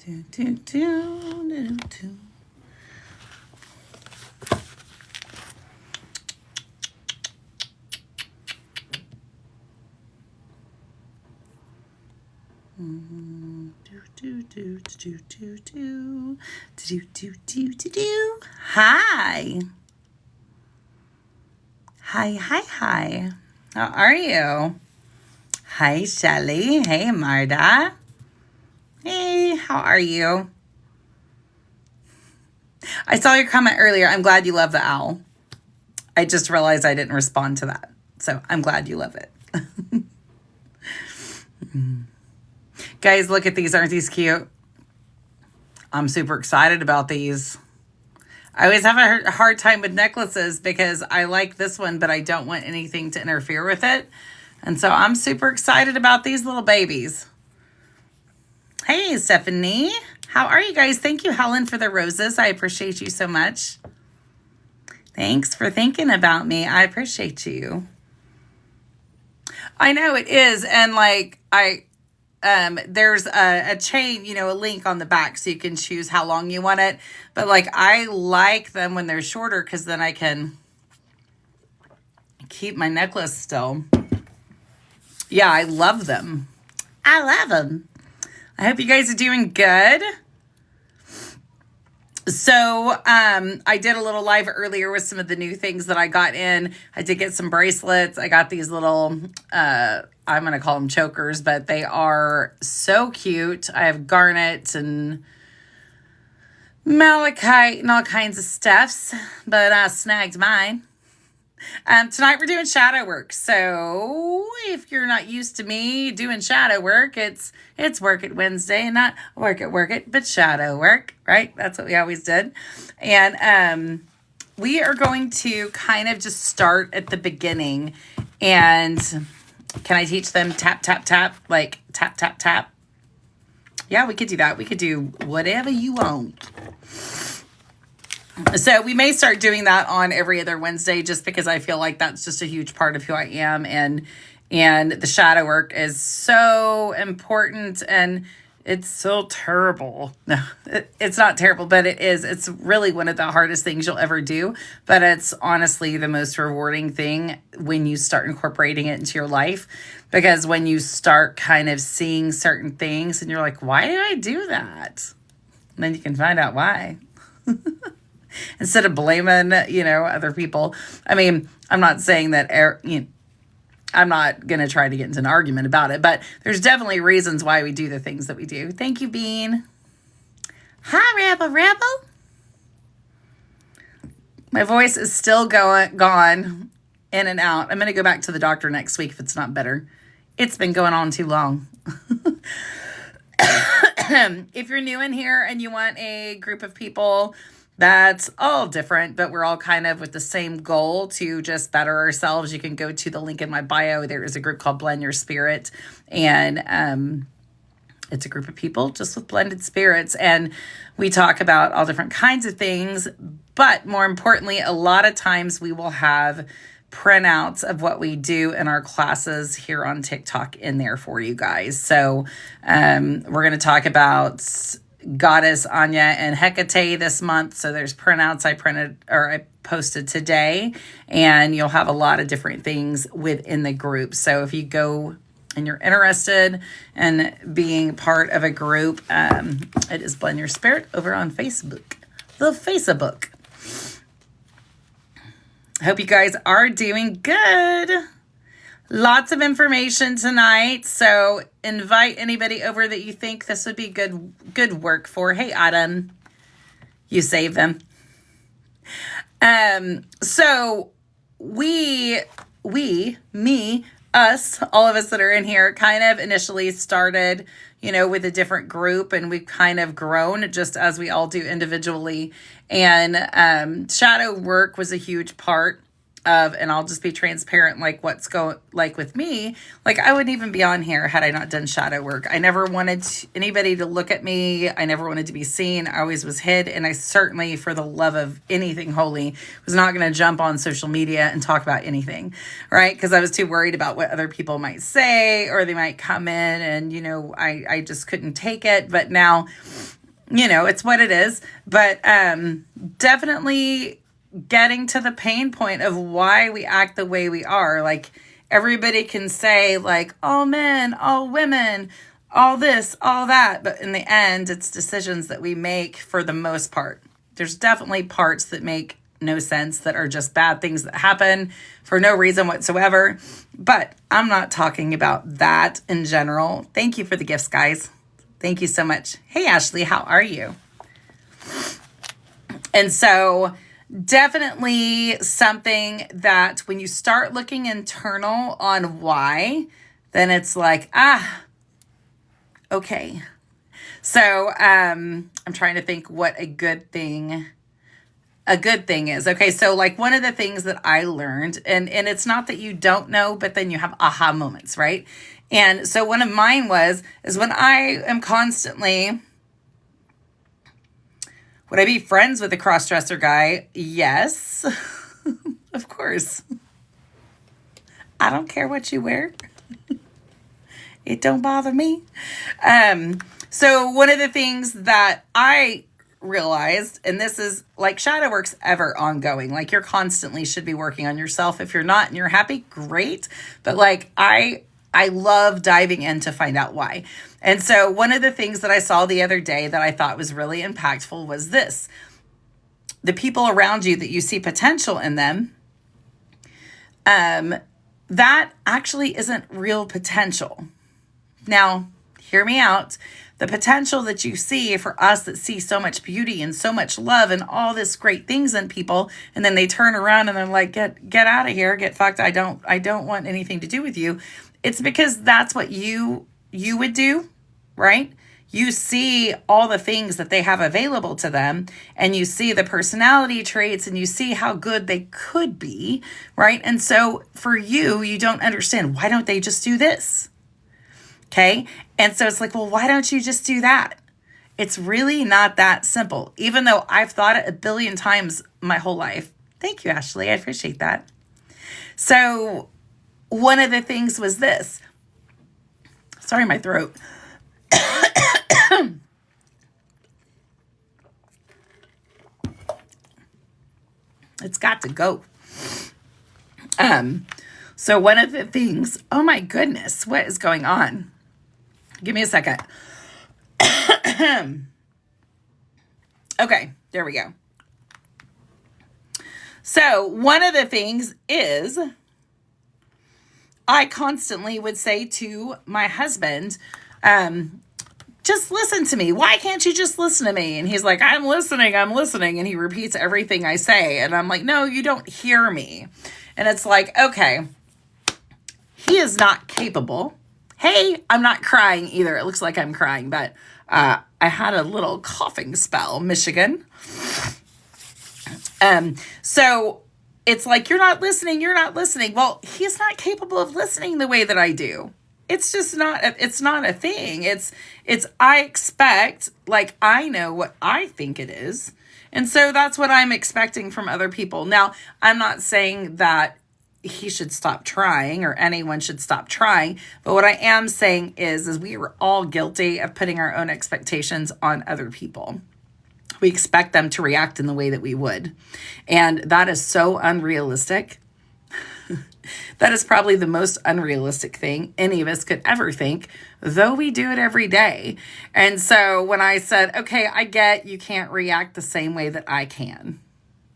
Do, do, do, do, do. Hi. Hi. How are you? Hi, Shelly. Hey, Marda. Hey, how are you? I saw your comment earlier. I'm glad you love the owl. I just realized I didn't respond to that. So I'm glad you love it. Guys, look at these. Aren't these cute? I'm super excited about these. I always have a hard time with necklaces because I like this one, but I don't want anything to interfere with it. And so I'm super excited about these little babies. Hey, Stephanie. How are you guys? Thank you, Helen, for the roses. I appreciate you so much. Thanks for thinking about me. I appreciate you. I know it is. And like, there's a chain, a link on the back so you can choose how long you want it. But like, I like them when they're shorter because then I can keep my necklace still. Yeah, I love them. I love them. I hope you guys are doing good. So I did a little live earlier with some of the new things that I got in. I did get some bracelets. I got these little, I'm going to call them chokers, but they are so cute. I have garnet and malachite and all kinds of stuffs, but I snagged mine. Tonight we're doing shadow work. So if you're not used to me doing shadow work, it's work it Wednesday and not work it, but shadow work, right? That's what we always did. And we are going to kind of just start at the beginning. And can I teach them tap, tap, tap, like tap, tap, tap? Yeah, we could do that. We could do whatever you want. So we may start doing that on every other Wednesday just because I feel like that's just a huge part of who I am. And the shadow work is so important and it's so terrible. No, it's not terrible, but it is. It's really one of the hardest things you'll ever do. But it's honestly the most rewarding thing when you start incorporating it into your life. Because when you start kind of seeing certain things and you're like, why did I do that? And then you can find out why. Instead of blaming, other people. I mean, I'm not saying that, I'm not going to try to get into an argument about it, but there's definitely reasons why we do the things that we do. Thank you, Bean. Hi, Rebel. My voice is still gone in and out. I'm going to go back to the doctor next week if it's not better. It's been going on too long. If you're new in here and you want a group of people that's all different, but we're all kind of with the same goal to just better ourselves, you can go to the link in my bio. There is a group called Blend Your Spirit. And it's a group of people just with blended spirits. And we talk about all different kinds of things. But more importantly, a lot of times we will have printouts of what we do in our classes here on TikTok in there for you guys. So we're going to talk about Goddess Anya and Hecate this month. So there's printouts I posted today, and you'll have a lot of different things within the group. So if you go and you're interested in being part of a group, it is Blend Your Spirit over on Facebook, the Facebook. Hope you guys are doing good. Lots of information tonight, so invite anybody over that you think this would be good work for. Hey, Adam, you save them. So we, me, us, all of us that are in here kind of initially started, with a different group, and we've kind of grown just as we all do individually. And shadow work was a huge part of, and I'll just be transparent, like what's going, like with me, like I wouldn't even be on here had I not done shadow work. I never wanted anybody to look at me. I never wanted to be seen. I always was hid. And I certainly, for the love of anything holy, was not going to jump on social media and talk about anything, right? Because I was too worried about what other people might say, or they might come in and, I just couldn't take it. But now, it's what it is. But definitely getting to the pain point of why we act the way we are. Like, everybody can say, like, all men, all women, all this, all that. But in the end, it's decisions that we make for the most part. There's definitely parts that make no sense, that are just bad things that happen for no reason whatsoever. But I'm not talking about that in general. Thank you for the gifts, guys. Thank you so much. Hey, Ashley, how are you? And so definitely something that when you start looking internal on why, then it's like, okay. So I'm trying to think what a good thing is. Okay, so like one of the things that I learned, and it's not that you don't know, but then you have aha moments, right? And so one of mine is when I am constantly, would I be friends with a cross-dresser guy? Yes, of course. I don't care what you wear. It don't bother me. So one of the things that I realized, and this is like shadow work's ever ongoing, like you're constantly should be working on yourself. If you're not and you're happy, great. But like I love diving in to find out why. And so one of the things that I saw the other day that I thought was really impactful was this: the people around you that you see potential in them, that actually isn't real potential. Now, hear me out. The potential that you see, for us that see so much beauty and so much love and all this great things in people, and then they turn around and they're like, get out of here, get fucked. I don't want anything to do with you. It's because that's what you would do, right? You see all the things that they have available to them, and you see the personality traits, and you see how good they could be, right? And so for you don't understand, why don't they just do this? Okay. And so it's like, well, why don't you just do that? It's really not that simple, even though I've thought it a billion times my whole life. Thank you, Ashley. I appreciate that. So one of the things was this. Sorry, my throat. It's got to go. So one of the things, oh my goodness, what is going on? Give me a second. Okay, there we go. So one of the things is, I constantly would say to my husband, just listen to me. Why can't you just listen to me? And he's like, I'm listening. And he repeats everything I say. And I'm like, no, you don't hear me. And it's like, okay, he is not capable. Hey, I'm not crying either. It looks like I'm crying, but I had a little coughing spell, Michigan. So it's like, you're not listening. Well, he's not capable of listening the way that I do. It's just not, it's not a thing. It's, I expect, like, I know what I think it is. And so that's what I'm expecting from other people. Now, I'm not saying that he should stop trying or anyone should stop trying. But what I am saying is we are all guilty of putting our own expectations on other people. We expect them to react in the way that we would. And that is so unrealistic. That is probably the most unrealistic thing any of us could ever think, though we do it every day. And so when I said, okay, I get you can't react the same way that I can,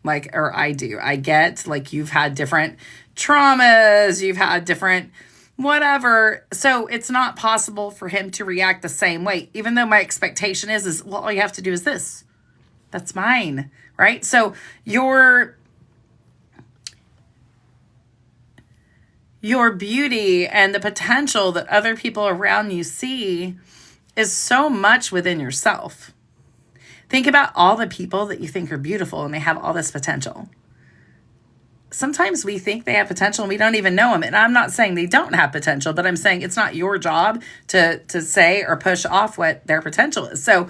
or I do. I get, like, you've had different traumas, you've had different whatever. So it's not possible for him to react the same way, even though my expectation is, well, all you have to do is this. That's mine, right? So your beauty and the potential that other people around you see is so much within yourself. Think about all the people that you think are beautiful and they have all this potential. sometimes we think they have potential and we don't even know them. And I'm not saying they don't have potential, but I'm saying it's not your job to say or push off what their potential is. So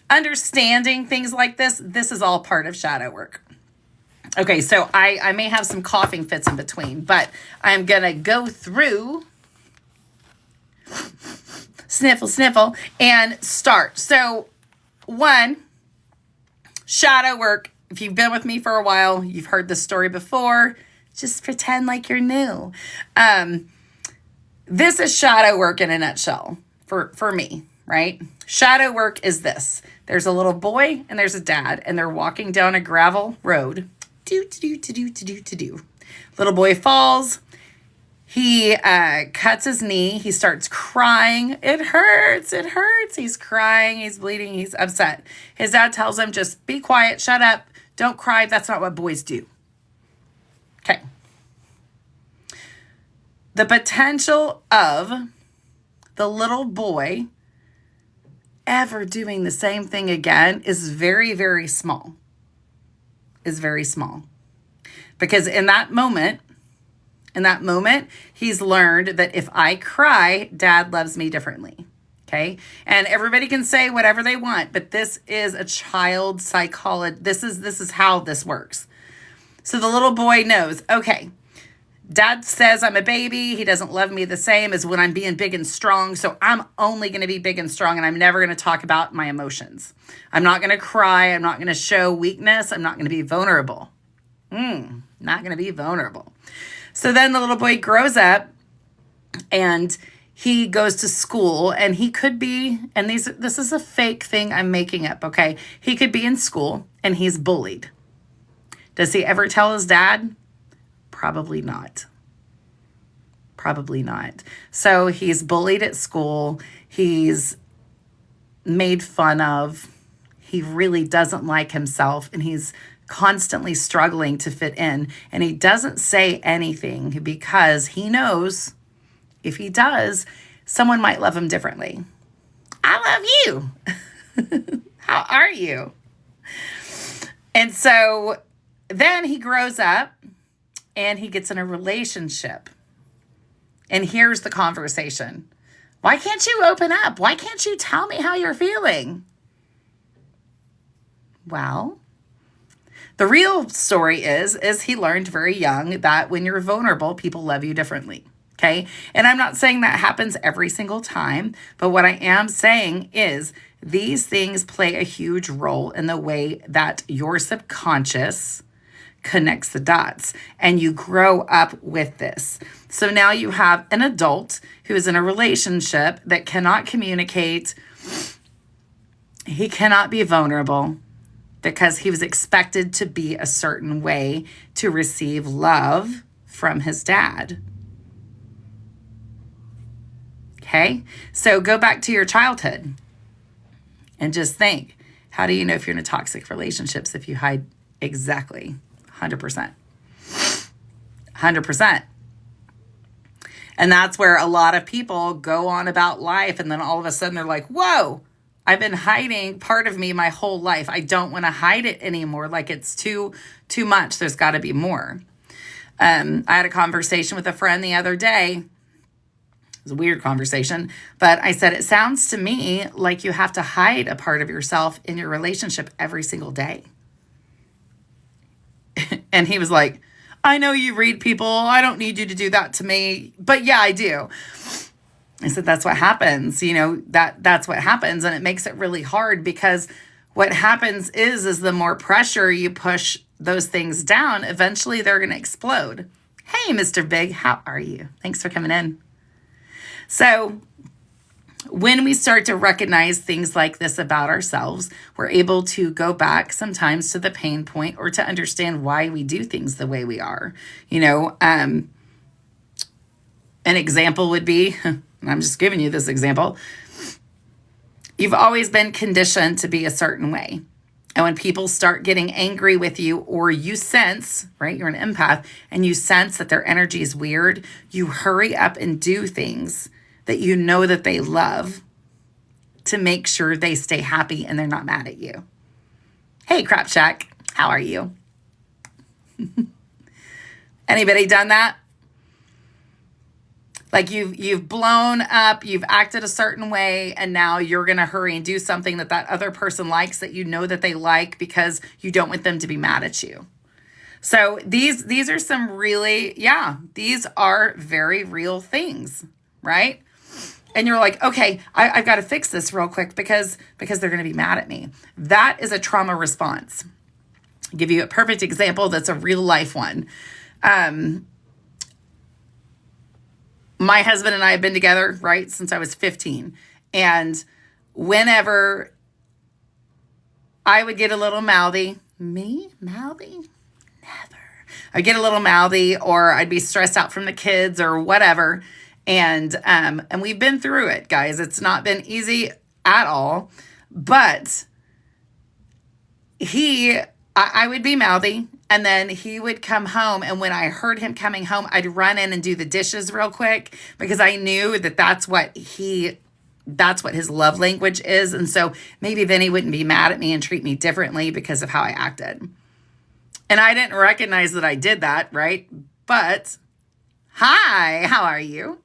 understanding things like this is all part of shadow work. Okay, so I may have some coughing fits in between, but I'm going to go through sniffle and start. So 1, shadow work. If you've been with me for a while, you've heard this story before. Just pretend like you're new. This is shadow work in a nutshell for me, right? Shadow work is this. There's a little boy and there's a dad, and they're walking down a gravel road. Little boy falls. He cuts his knee. He starts crying. It hurts. He's crying. He's bleeding. He's upset. His dad tells him, just be quiet. Shut up. Don't cry. That's not what boys do. Okay. The potential of the little boy ever doing the same thing again is very, very small. Because in that moment, he's learned that if I cry, dad loves me differently. Okay. And everybody can say whatever they want, but this is a child psychology. This is how this works. So the little boy knows, okay, dad says I'm a baby. He doesn't love me the same as when I'm being big and strong. So I'm only going to be big and strong, and I'm never going to talk about my emotions. I'm not going to cry. I'm not going to show weakness. I'm not going to be vulnerable. Not going to be vulnerable. So then the little boy grows up and he goes to school, and he could be, and this is a fake thing I'm making up, okay? He could be in school and he's bullied. Does he ever tell his dad? Probably not. So he's bullied at school. He's made fun of. He really doesn't like himself, and he's constantly struggling to fit in. And he doesn't say anything because he knows if he does, someone might love him differently. I love you. How are you? And so then he grows up and he gets in a relationship. And here's the conversation. Why can't you open up? Why can't you tell me how you're feeling? Well, the real story is he learned very young that when you're vulnerable, people love you differently. Okay. And I'm not saying that happens every single time, but what I am saying is these things play a huge role in the way that your subconscious connects the dots, and you grow up with this. So now you have an adult who is in a relationship that cannot communicate. He cannot be vulnerable because he was expected to be a certain way to receive love from his dad. Okay, so go back to your childhood and just think, how do you know if you're in a toxic relationships if you hide? Exactly, 100%. 100%. And that's where a lot of people go on about life, and then all of a sudden they're like, whoa, I've been hiding part of me my whole life. I don't want to hide it anymore. Like it's too much. There's got to be more. I had a conversation with a friend the other day. It was a weird conversation, but I said, it sounds to me like you have to hide a part of yourself in your relationship every single day. And he was like, I know you read people. I don't need you to do that to me. But yeah, I do. I said, that's what happens. You know, that's what happens. And it makes it really hard because what happens is the more pressure you push those things down, eventually they're going to explode. Hey, Mr. Big, how are you? Thanks for coming in. So when we start to recognize things like this about ourselves, we're able to go back sometimes to the pain point or to understand why we do things the way we are. You know, an example would be, and I'm just giving you this example, you've always been conditioned to be a certain way. And when people start getting angry with you, or you sense, right, you're an empath, and you sense that their energy is weird, you hurry up and do things that you know that they love to make sure they stay happy and they're not mad at you. Hey, Crap Shack, how are you? Anybody done that? Like you've blown up, you've acted a certain way, and now you're going to hurry and do something that that other person likes that you know that they like because you don't want them to be mad at you. So these are some really, these are very real things, right? And you're like, okay, I've got to fix this real quick because they're going to be mad at me. That is a trauma response. I'll give you a perfect example that's a real life one. My husband and I have been together, right, since I was 15. And whenever I would get a little mouthy, mouthy? Never. I'd get a little mouthy, or I'd be stressed out from the kids or whatever. And we've been through it, guys. It's not been easy at all. But I would be mouthy, and then he would come home, and when I heard him coming home, I'd run in and do the dishes real quick because I knew that that's what his love language is. And so maybe then he wouldn't be mad at me and treat me differently because of how I acted. And I didn't recognize that I did that, right? But hi, how are you?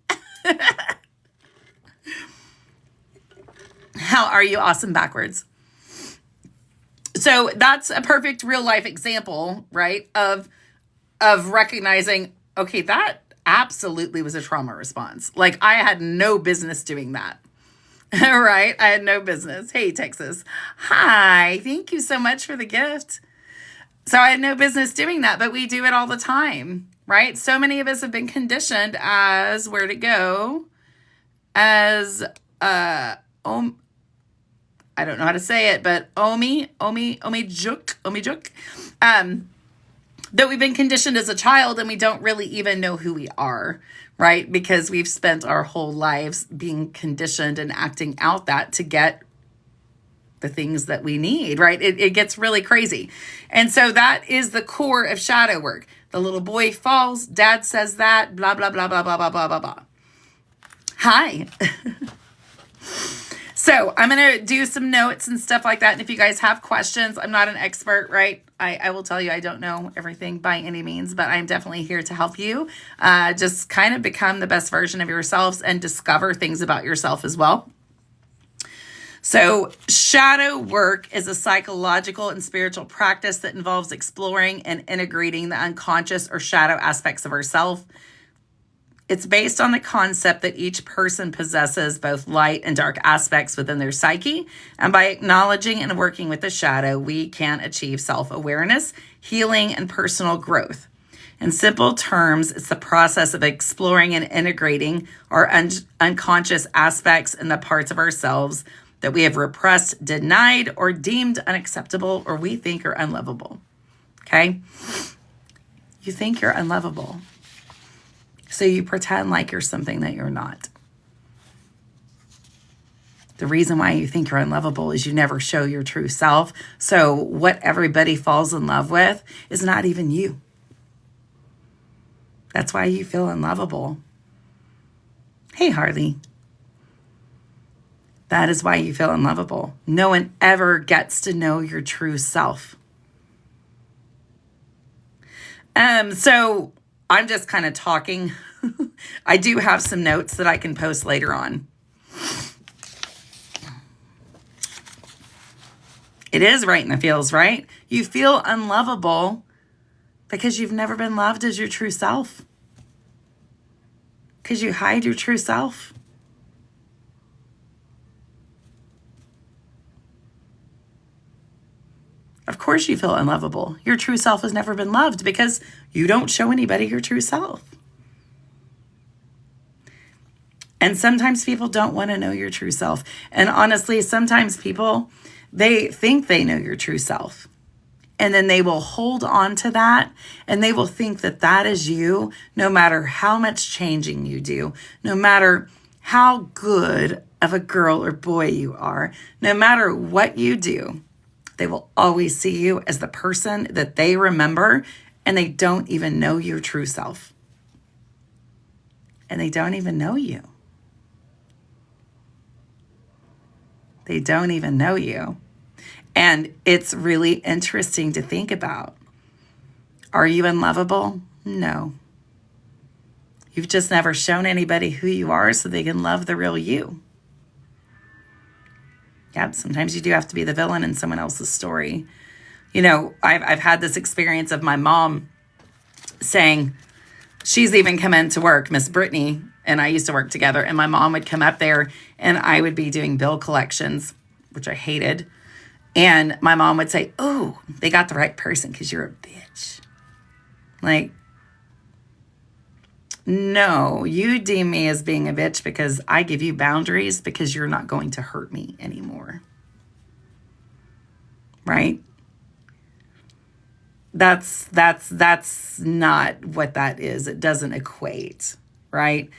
How are you? Awesome backwards. So that's a perfect real life example, right? Of recognizing, okay, that absolutely was a trauma response. Like I had no business doing that. Right? I had no business. Hey, Texas. Hi. Thank you so much for the gift. So I had no business doing that, but we do it all the time, right? So many of us have been conditioned as, where'd it go? As, I don't know how to say it, but omijuk, that we've been conditioned as a child and we don't really even know who we are, right? Because we've spent our whole lives being conditioned and acting out that to get the things that we need, right? It gets really crazy. And so that is the core of shadow work. The little boy falls, dad says that, blah, blah, blah, blah, blah, blah, blah, blah, blah. Hi. So I'm going to do some notes and stuff like that. And if you guys have questions, I'm not an expert, right? I will tell you I don't know everything by any means, but I'm definitely here to help you just kind of become the best version of yourselves and discover things about yourself as well. So shadow work is a psychological and spiritual practice that involves exploring and integrating the unconscious or shadow aspects of ourselves. It's based on the concept that each person possesses both light and dark aspects within their psyche. And by acknowledging and working with the shadow, we can achieve self-awareness, healing, and personal growth. In simple terms, it's the process of exploring and integrating our unconscious aspects and the parts of ourselves that we have repressed, denied, or deemed unacceptable, or we think are unlovable. Okay? You think you're unlovable. So you pretend like you're something that you're not. The reason why you think you're unlovable is you never show your true self. So what everybody falls in love with is not even you. That's why you feel unlovable. Hey, Harley. That is why you feel unlovable. No one ever gets to know your true self. So I'm just kind of talking. I do have some notes that I can post later on. It is right and it feels right. You feel unlovable because you've never been loved as your true self. Because you hide your true self. Of course you feel unlovable. Your true self has never been loved because you don't show anybody your true self. And sometimes people don't want to know your true self. And honestly, sometimes people, they think they know your true self. And then they will hold on to that and they will think that that is you, no matter how much changing you do, no matter how good of a girl or boy you are, no matter what you do. They will always see you as the person that they remember, and they don't even know your true self. And they don't even know you. They don't even know you. And it's really interesting to think about. Are you unlovable? No. You've just never shown anybody who you are so they can love the real you. Yeah, sometimes you do have to be the villain in someone else's story. You know, I've had this experience of my mom saying, she's even come into work, Miss Brittany and I used to work together, and my mom would come up there and I would be doing bill collections, which I hated. And my mom would say, oh, they got the right person because you're a bitch. Like, no, you deem me as being a bitch because I give you boundaries because you're not going to hurt me anymore. Right? That's not what that is. It doesn't equate, right?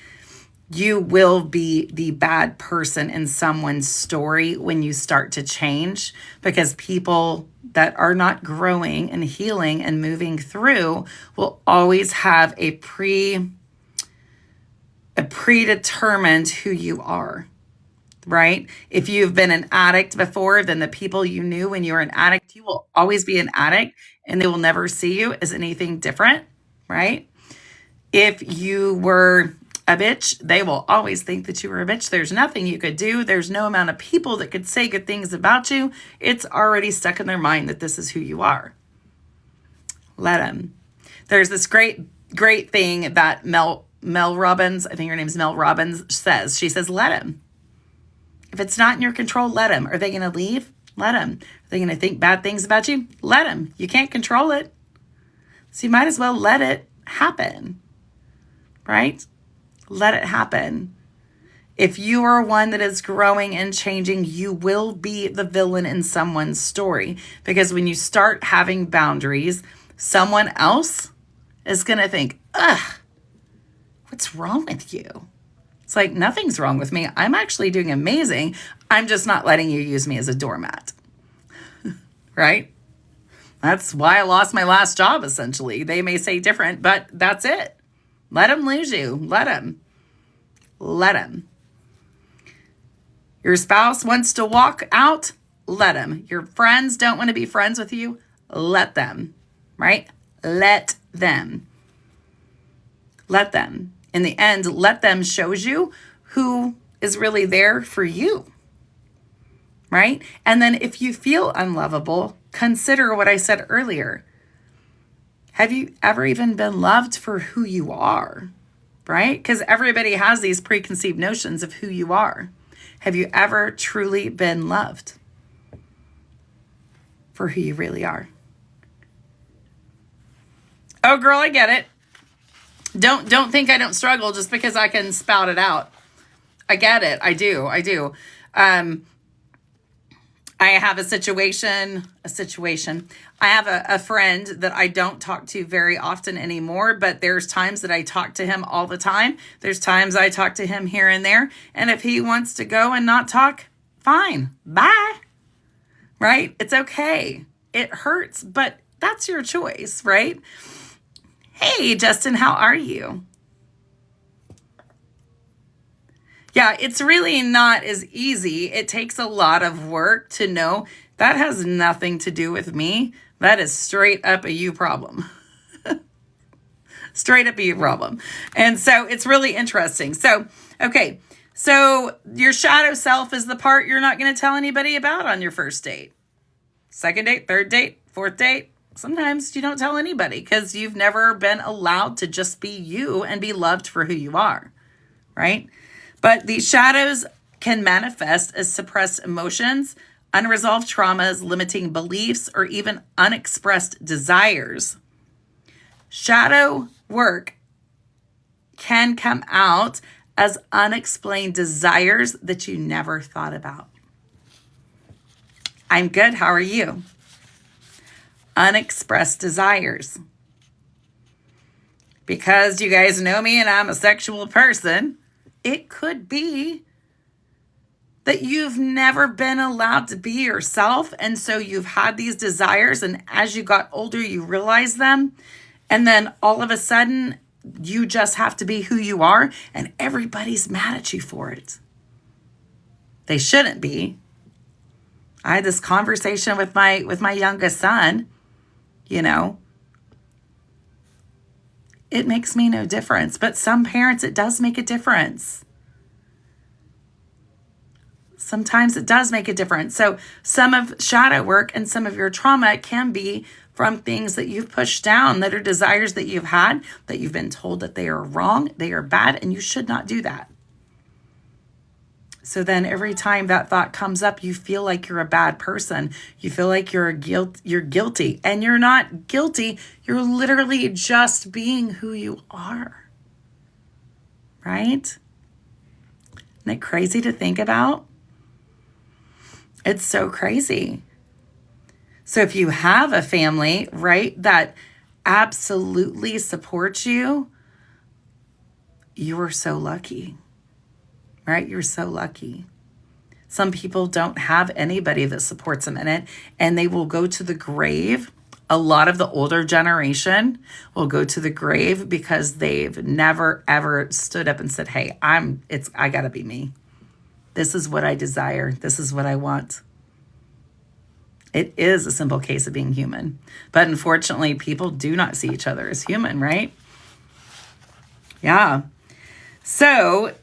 You will be the bad person in someone's story when you start to change, because people that are not growing and healing and moving through will always have a predetermined who you are, right? If you've been an addict before, then the people you knew when you were an addict, you will always be an addict and they will never see you as anything different, right? If you were a bitch, they will always think that you were a bitch. There's nothing you could do. There's no amount of people that could say good things about you. It's already stuck in their mind that this is who you are. Let them. There's this great thing that Mel Robbins, I think her name's Mel Robbins, says. She says, let him. If it's not in your control, let him. Are they going to leave? Let them. Are they going to think bad things about you? Let them. You can't control it. So you might as well let it happen, right? Let it happen. If you are one that is growing and changing, you will be the villain in someone's story. Because when you start having boundaries, someone else is going to think, ugh, what's wrong with you? It's like, nothing's wrong with me. I'm actually doing amazing. I'm just not letting you use me as a doormat. Right? That's why I lost my last job, essentially. They may say different, but that's it. Let them lose you. Let them. Let them. Your spouse wants to walk out. Let them. Your friends don't want to be friends with you. Let them. Right? Let them. Let them. In the end, let them shows you who is really there for you. Right? And then if you feel unlovable, consider what I said earlier. Have you ever even been loved for who you are? Right? Because everybody has these preconceived notions of who you are. Have you ever truly been loved for who you really are? Oh, girl, I get it. Don't think I don't struggle just because I can spout it out. I get it. I do. I have a situation. I have a friend that I don't talk to very often anymore, but there's times that I talk to him all the time. There's times I talk to him here and there. And if he wants to go and not talk, fine. Bye. Right? It's okay. It hurts, but that's your choice, right? Hey, Justin, how are you? Yeah, it's really not as easy. It takes a lot of work to know that has nothing to do with me. That is straight up a you problem. Straight up a you problem. And so it's really interesting. So, okay. So your shadow self is the part you're not going to tell anybody about on your first date. Second date, third date, fourth date. Sometimes you don't tell anybody because you've never been allowed to just be you and be loved for who you are, right? But these shadows can manifest as suppressed emotions, unresolved traumas, limiting beliefs, or even unexpressed desires. Shadow work can come out as unexplained desires that you never thought about. I'm good. How are you? Unexpressed desires. Because you guys know me and I'm a sexual person, it could be that you've never been allowed to be yourself. And so you've had these desires. And as you got older, you realized them. And then all of a sudden, you just have to be who you are. And everybody's mad at you for it. They shouldn't be. I had this conversation with my youngest son. You know, it makes me no difference. But some parents, it does make a difference. Sometimes it does make a difference. So some of shadow work and some of your trauma can be from things that you've pushed down, that are desires that you've had, that you've been told that they are wrong, they are bad, and you should not do that. So then every time that thought comes up, you feel like you're a bad person. You feel like you're guilty, and you're not guilty. You're literally just being who you are. Right? Isn't it crazy to think about? It's so crazy. So if you have a family, right, that absolutely supports you, you are so lucky, right? You're so lucky. Some people don't have anybody that supports them in it, and they will go to the grave. A lot of the older generation will go to the grave because they've never, ever stood up and said, hey, I gotta be me. This is what I desire. This is what I want. It is a simple case of being human. But unfortunately, people do not see each other as human, right? Yeah. So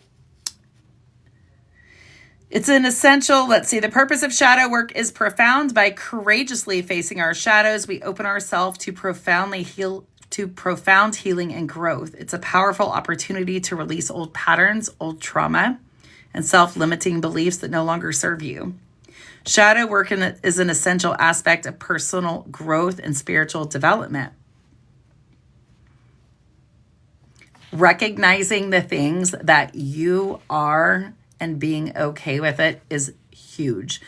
it's an essential, let's see, the purpose of shadow work is profound. By courageously facing our shadows, we open ourselves to profound healing and growth. It's a powerful opportunity to release old patterns, old trauma, and self-limiting beliefs that no longer serve you. Shadow work is an essential aspect of personal growth and spiritual development. Recognizing the things that you are and being okay with it is huge.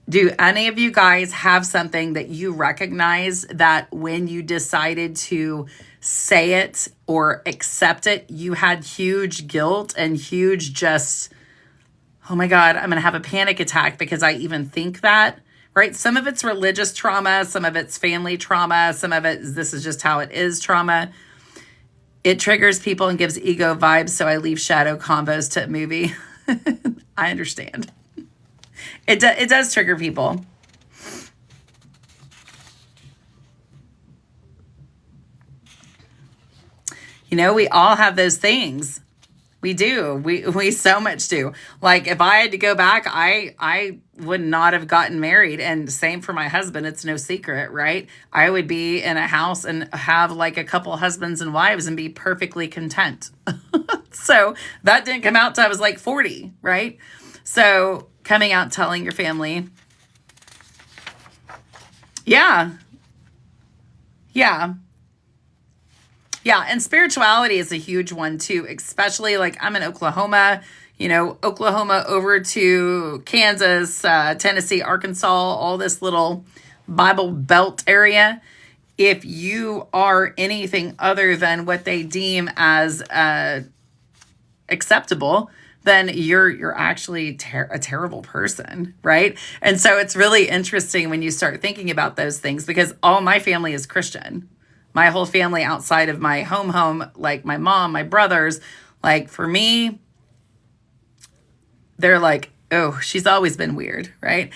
Do any of you guys have something that you recognize that when you decided to say it or accept it, you had huge guilt and huge just, oh my God, I'm going to have a panic attack because I even think that, right? Some of it's religious trauma, some of it's family trauma, some of it, this is just how it is trauma. It triggers people and gives ego vibes, so I leave shadow combos to a movie. I understand. It does trigger people. You know, we all have those things. We do. We so much do. Like if I had to go back, I would not have gotten married. And same for my husband. It's no secret, right? I would be in a house and have like a couple husbands and wives and be perfectly content. So that didn't come out till I was like 40, right? So coming out, telling your family. Yeah. Yeah. Yeah, and spirituality is a huge one too, especially like I'm in Oklahoma, Oklahoma over to Kansas, Tennessee, Arkansas, all this little Bible Belt area. If you are anything other than what they deem as acceptable, then you're actually a terrible person, right? And so it's really interesting when you start thinking about those things because all my family is Christian. My whole family outside of my home, like my mom, my brothers, like for me, they're like, oh, she's always been weird, right?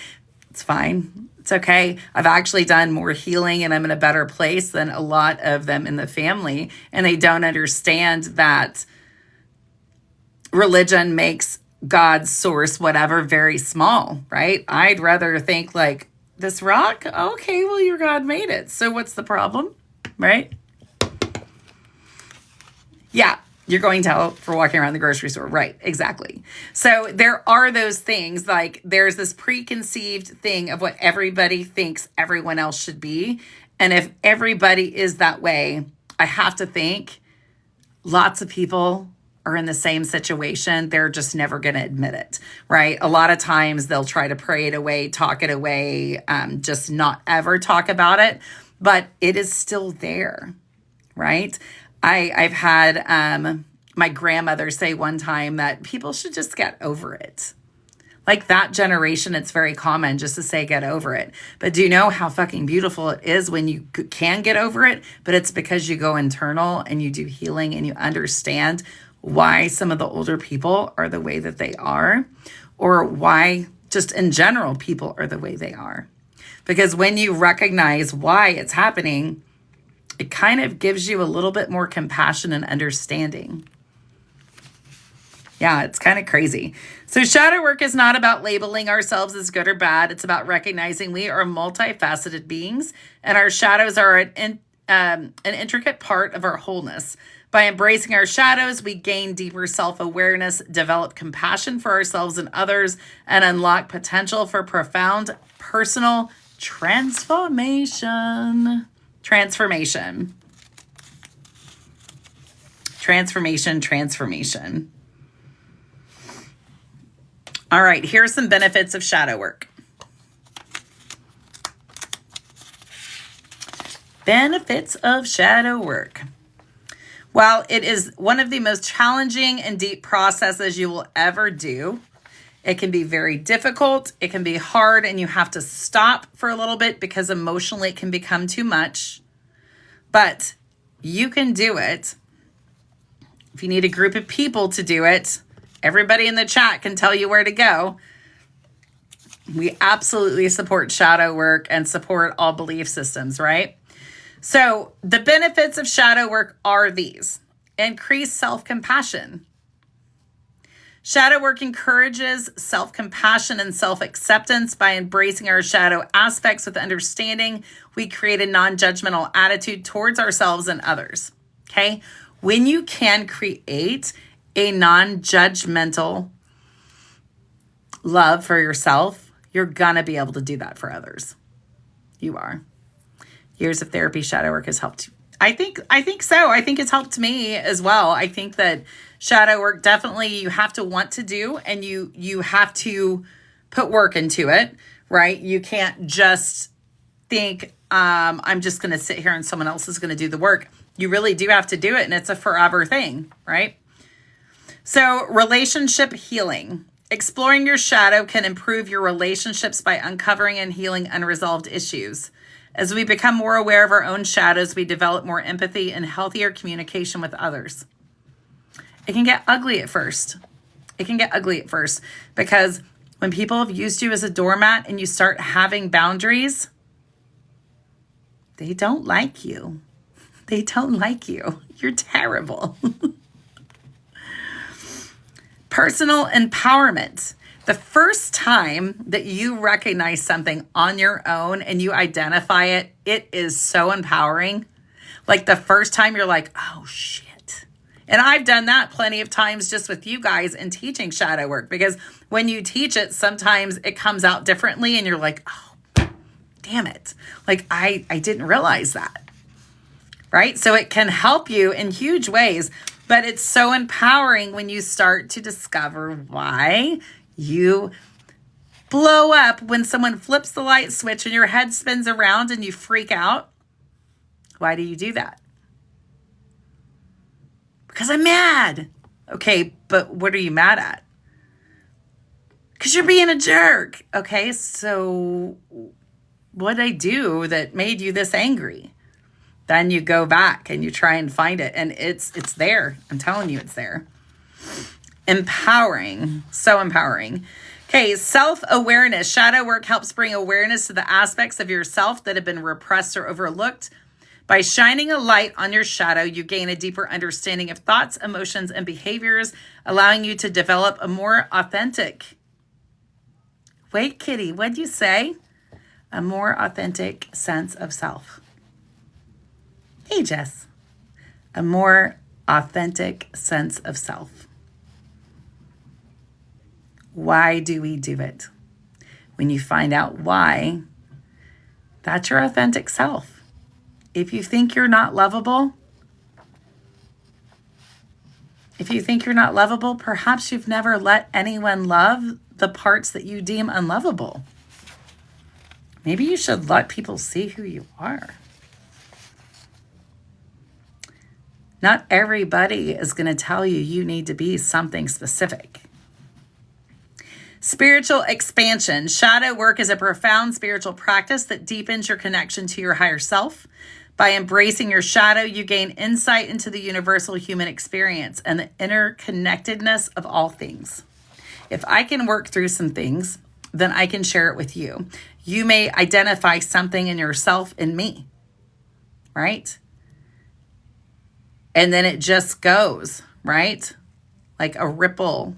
It's fine. It's okay. I've actually done more healing and I'm in a better place than a lot of them in the family. And they don't understand that religion makes God's source, whatever, very small, right? I'd rather think like this rock. Okay, well, your God made it. So what's the problem? Right? Yeah, you're going to hell for walking around the grocery store. Right, exactly. So there are those things like there's this preconceived thing of what everybody thinks everyone else should be. And if everybody is that way, I have to think lots of people are in the same situation. They're just never going to admit it, right? A lot of times they'll try to pray it away, talk it away, just not ever talk about it. But it is still there, right? I've had my grandmother say one time that people should just get over it. Like that generation, it's very common just to say get over it. But do you know how fucking beautiful it is when you can get over it? But it's because you go internal and you do healing and you understand why some of the older people are the way that they are, or why just in general people are the way they are. Because when you recognize why it's happening, It kind of gives you a little bit more compassion and understanding. Yeah, it's kind of crazy. So shadow work is not about labeling ourselves as good or bad. It's about recognizing we are multifaceted beings, and our shadows are an intricate part of our wholeness. By embracing our shadows, we gain deeper self-awareness, develop compassion for ourselves and others, and unlock potential for profound personal transformation. Transformation. All right, here are some benefits of shadow work. Benefits of shadow work. While it is one of the most challenging and deep processes you will ever do, it can be very difficult, it can be hard, and you have to stop for a little bit because emotionally it can become too much. But you can do it. If you need a group of people to do it, everybody in the chat can tell you where to go. We absolutely support shadow work and support all belief systems, right? So the benefits of shadow work are these. Increase self-compassion. Shadow work encourages self-compassion and self-acceptance. By embracing our shadow aspects with understanding, we create a non-judgmental attitude towards ourselves and others. Okay? When you can create a non-judgmental love for yourself, you're gonna be able to do that for others. You are. Years of therapy, shadow work has helped you. I think so. I think it's helped me as well. I think that shadow work definitely you have to want to do, and you have to put work into it, right? You can't just think, I'm just going to sit here and someone else is going to do the work. You really do have to do it, and it's a forever thing, right? So relationship healing. Exploring your shadow can improve your relationships by uncovering and healing unresolved issues. As we become more aware of our own shadows, we develop more empathy and healthier communication with others. It can get ugly at first. Because when people have used you as a doormat and you start having boundaries, they don't like you. You're terrible. Personal empowerment. The first time that you recognize something on your own and you identify it, it is so empowering. Like the first time you're like, oh shit. And I've done that plenty of times just with you guys in teaching shadow work, because when you teach it, sometimes it comes out differently and you're like, oh, damn it. Like I didn't realize that, right? So it can help you in huge ways, but it's so empowering when you start to discover why you blow up when someone flips the light switch and your head spins around and you freak out. Why do you do that? Because I'm mad. Okay, but what are you mad at? Because you're being a jerk. Okay, so what did I do that made you this angry? Then you go back and you try and find it, and it's there. I'm telling you, it's there. Empowering, so empowering. Okay, self-awareness. Shadow work helps bring awareness to the aspects of yourself that have been repressed or overlooked. By shining a light on your shadow, you gain a deeper understanding of thoughts, emotions, and behaviors, allowing you to develop a more authentic. Wait, Kitty, what'd you say? A more authentic sense of self. Hey, Jess. A more authentic sense of self. Why do we do it? When you find out why, that's your authentic self. If you think you're not lovable, perhaps you've never let anyone love the parts that you deem unlovable. Maybe you should let people see who you are. Not everybody is going to tell you you need to be something specific. Spiritual expansion. Shadow work is a profound spiritual practice that deepens your connection to your higher self. By embracing your shadow, you gain insight into the universal human experience and the interconnectedness of all things. If I can work through some things, then I can share it with you. You may identify something in yourself in me, right? And then it just goes, right? Like a ripple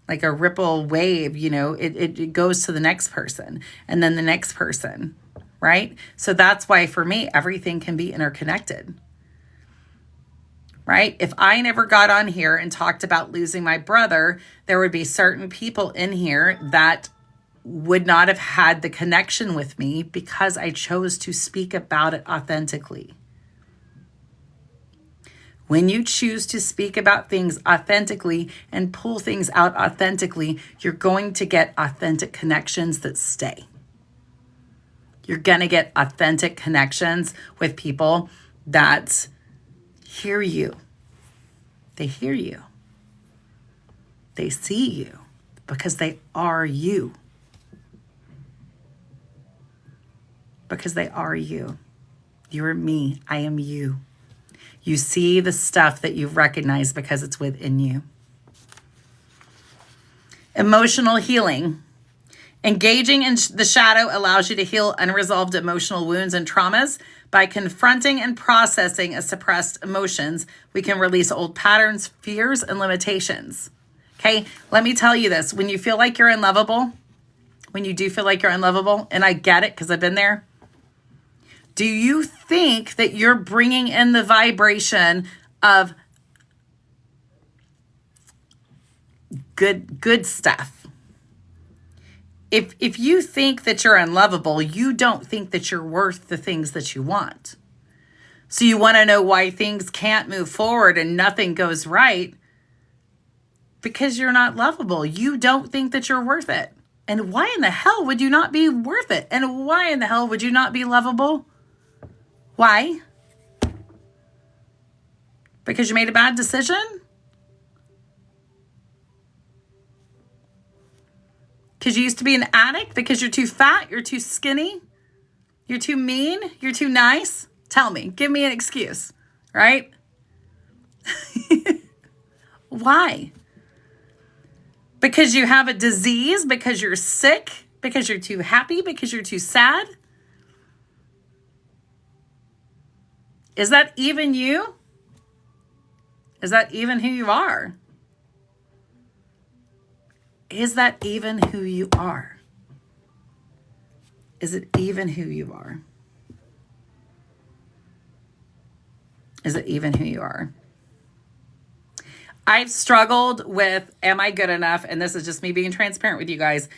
wave, it goes to the next person and then the next person, right? So that's why for me, everything can be interconnected, right? If I never got on here and talked about losing my brother, there would be certain people in here that would not have had the connection with me because I chose to speak about it authentically. When you choose to speak about things authentically and pull things out authentically, you're going to get authentic connections that stay. You're going to get authentic connections with people that hear you. They hear you. They see you because they are you. Because they are you. You are me. I am you. You see the stuff that you recognize because it's within you. Emotional healing. Engaging in the shadow allows you to heal unresolved emotional wounds and traumas. By confronting and processing a suppressed emotions, we can release old patterns, fears, and limitations. Okay, let me tell you this. When you feel like you're unlovable, when you do feel like you're unlovable, and I get it because I've been there, do you think that you're bringing in the vibration of good stuff? If you think that you're unlovable, you don't think that you're worth the things that you want. So you want to know why things can't move forward and nothing goes right? Because you're not lovable. You don't think that you're worth it. And why in the hell would you not be worth it? And why in the hell would you not be lovable? Why? Because you made a bad decision? Because you used to be an addict? Because you're too fat? You're too skinny? You're too mean? You're too nice? Tell me. Give me an excuse, right? Why? Because you have a disease? Because you're sick? Because you're too happy? Because you're too sad? Is that even you? Is that even who you are? Is that even who you are? Is it even who you are? Is it even who you are? I've struggled with, am I good enough? And this is just me being transparent with you guys.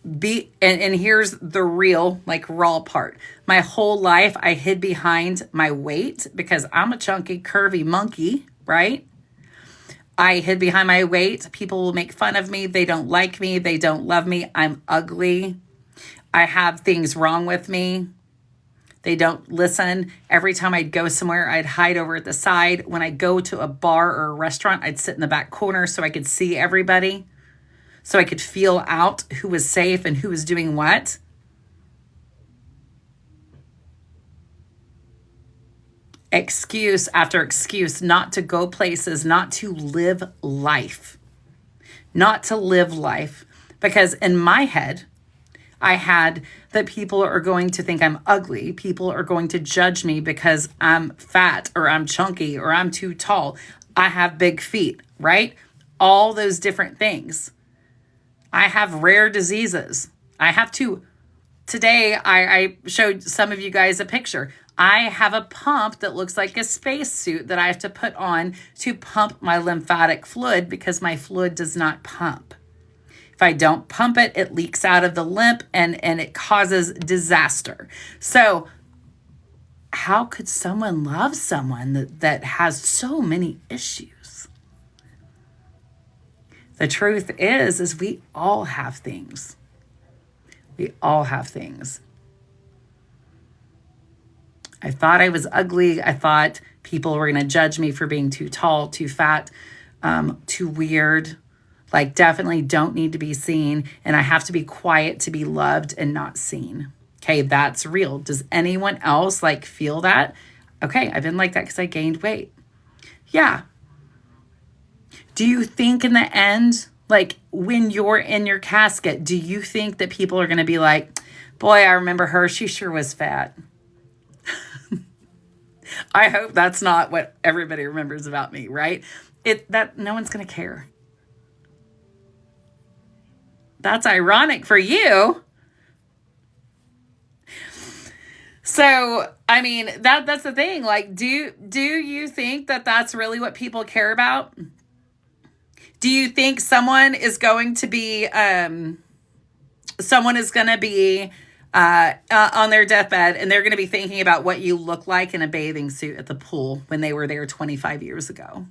And here's the real, raw part. My whole life, I hid behind my weight because I'm a chunky, curvy monkey, right? I hid behind my weight. People will make fun of me. They don't like me. They don't love me. I'm ugly. I have things wrong with me. They don't listen. Every time I'd go somewhere, I'd hide over at the side. When I go to a bar or a restaurant, I'd sit in the back corner so I could see everybody. So I could feel out who was safe and who was doing what. Excuse after excuse not to go places, not to live life. Not to live life. Because in my head, I had that people are going to think I'm ugly. People are going to judge me because I'm fat or I'm chunky or I'm too tall. I have big feet, right? All those different things. I have rare diseases. Today I showed some of you guys a picture. I have a pump that looks like a spacesuit that I have to put on to pump my lymphatic fluid because my fluid does not pump. If I don't pump it, it leaks out of the lymph and it causes disaster. So how could someone love someone that has so many issues? The truth is we all have things. We all have things. I thought I was ugly. I thought people were going to judge me for being too tall, too fat, too weird. Definitely don't need to be seen. And I have to be quiet to be loved and not seen. Okay, that's real. Does anyone else feel that? Okay, I've been like that because I gained weight. Yeah. Do you think in the end, when you're in your casket, do you think that people are going to be like, boy, I remember her. She sure was fat. I hope that's not what everybody remembers about me, right? That no one's going to care. That's ironic for you. So, I mean, that's the thing. Like, do you think that that's really what people care about? Do you think someone is going to be on their deathbed and they're going to be thinking about what you look like in a bathing suit at the pool when they were there 25 years ago?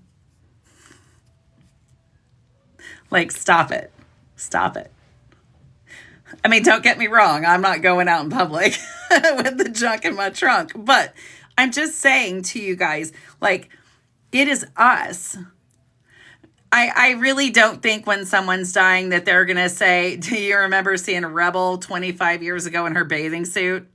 Like, stop it. Stop it. I mean, don't get me wrong. I'm not going out in public with the junk in my trunk, but I'm just saying to you guys, like, it is us. I really don't think when someone's dying that they're going to say, do you remember seeing Rebel 25 years ago in her bathing suit?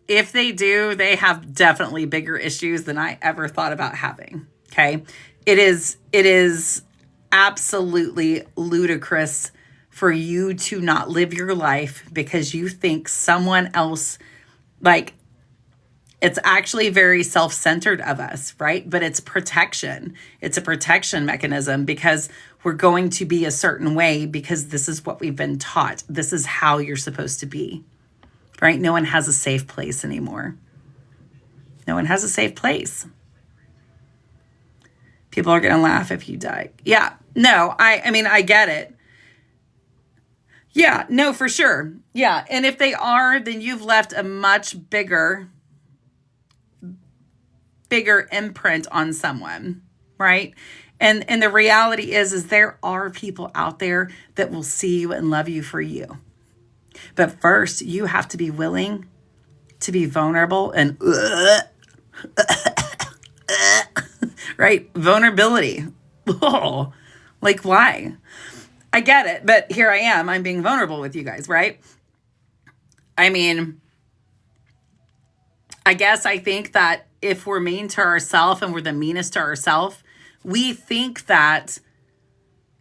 If they do, they have definitely bigger issues than I ever thought about having. Okay. It is absolutely ludicrous for you to not live your life because you think someone else, like, it's actually very self-centered of us, right? But it's protection. It's a protection mechanism because we're going to be a certain way because this is what we've been taught. This is how you're supposed to be, right? No one has a safe place anymore. No one has a safe place. People are going to laugh if you die. Yeah, no, I mean, I get it. Yeah, no, for sure. Yeah, and if they are, then you've left a much bigger imprint on someone, right? And the reality is there are people out there that will see you and love you for you. But first, you have to be willing to be vulnerable and right? Vulnerability. Oh, like, why? I get it, but here I am. I'm being vulnerable with you guys, right? I mean, I guess I think that if we're mean to ourselves and we're the meanest to ourselves, we think that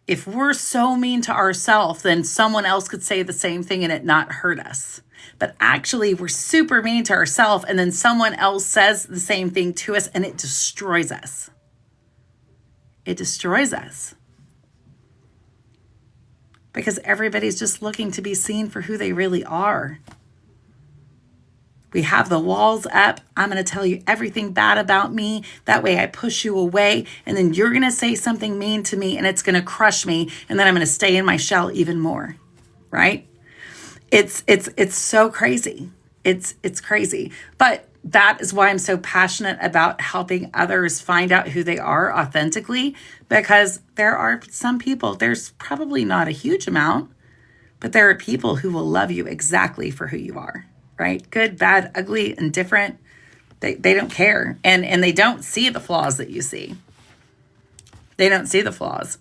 if we're so mean to ourselves, then someone else could say the same thing and it not hurt us. But actually, we're super mean to ourselves, and then someone else says the same thing to us and it destroys us. It destroys us. Because everybody's just looking to be seen for who they really are. We have the walls up. I'm going to tell you everything bad about me. That way I push you away. And then you're going to say something mean to me and it's going to crush me. And then I'm going to stay in my shell even more. Right? It's so crazy. It's crazy. But that is why I'm so passionate about helping others find out who they are authentically. Because there are some people, there's probably not a huge amount, but there are people who will love you exactly for who you are. Right? Good, bad, ugly, indifferent. They don't care. And they don't see the flaws that you see. They don't see the flaws.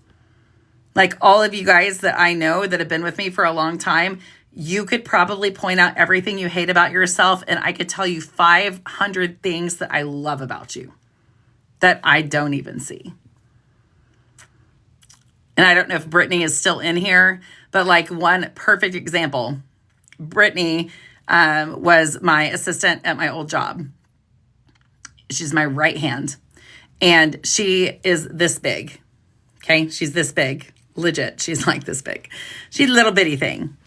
Like all of you guys that I know that have been with me for a long time, you could probably point out everything you hate about yourself, and I could tell you 500 things that I love about you that I don't even see. And I don't know if Brittany is still in here, but like one perfect example, Brittany was my assistant at my old job. She's my right hand. And she is this big. Okay? She's this big. Legit. She's like this big. She's a little bitty thing.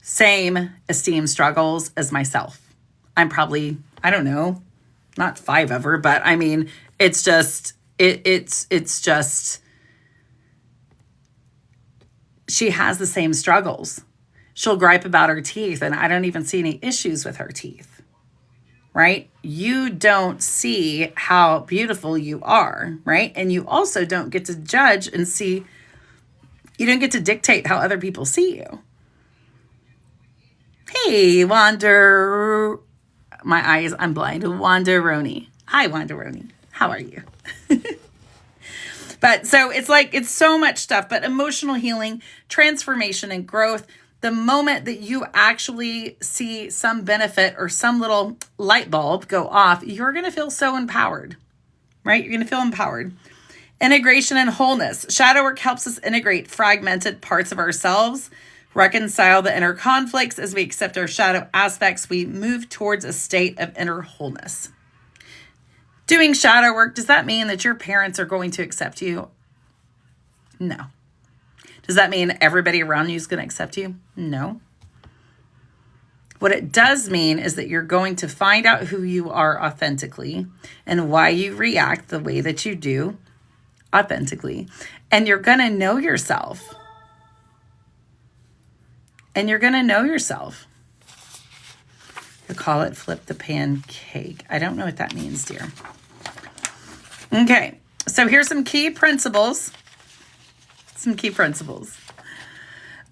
Same esteem struggles as myself. I'm probably, I don't know, not 5 of her, but I mean, it's just, it's just, she has the same struggles. She'll gripe about her teeth, and I don't even see any issues with her teeth, right? You don't see how beautiful you are, right? And you also don't get to judge and see, you don't get to dictate how other people see you. Hey, Wander, my eyes, I'm blind. Wanderoni. Hi, Wanderoni. How are you? But so it's like, it's so much stuff, but emotional healing, transformation, and growth. The moment that you actually see some benefit or some little light bulb go off, you're going to feel so empowered, right? You're going to feel empowered. Integration and wholeness. Shadow work helps us integrate fragmented parts of ourselves reconcile the inner conflicts. As we accept our shadow aspects, we move towards a state of inner wholeness. Doing shadow work, does that mean that your parents are going to accept you? No. Does that mean everybody around you is going to accept you? No. What it does mean is that you're going to find out who you are authentically and why you react the way that you do authentically. And you're going to know yourself. And you're going to know yourself. I call it flip the pancake. I don't know what that means, dear. Okay, so here's some key principles.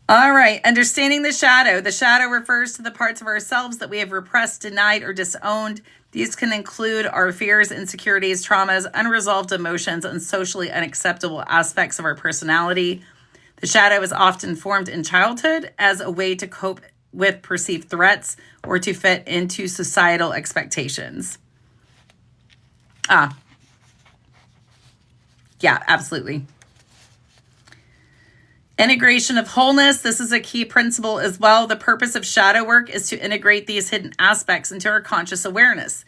All right, understanding the shadow. The shadow refers to the parts of ourselves that we have repressed, denied, or disowned. These can include our fears, insecurities, traumas, unresolved emotions, and socially unacceptable aspects of our personality. The shadow is often formed in childhood as a way to cope with perceived threats or to fit into societal expectations. Yeah, absolutely. Integration of wholeness. This is a key principle as well. The purpose of shadow work is to integrate these hidden aspects into our conscious awareness.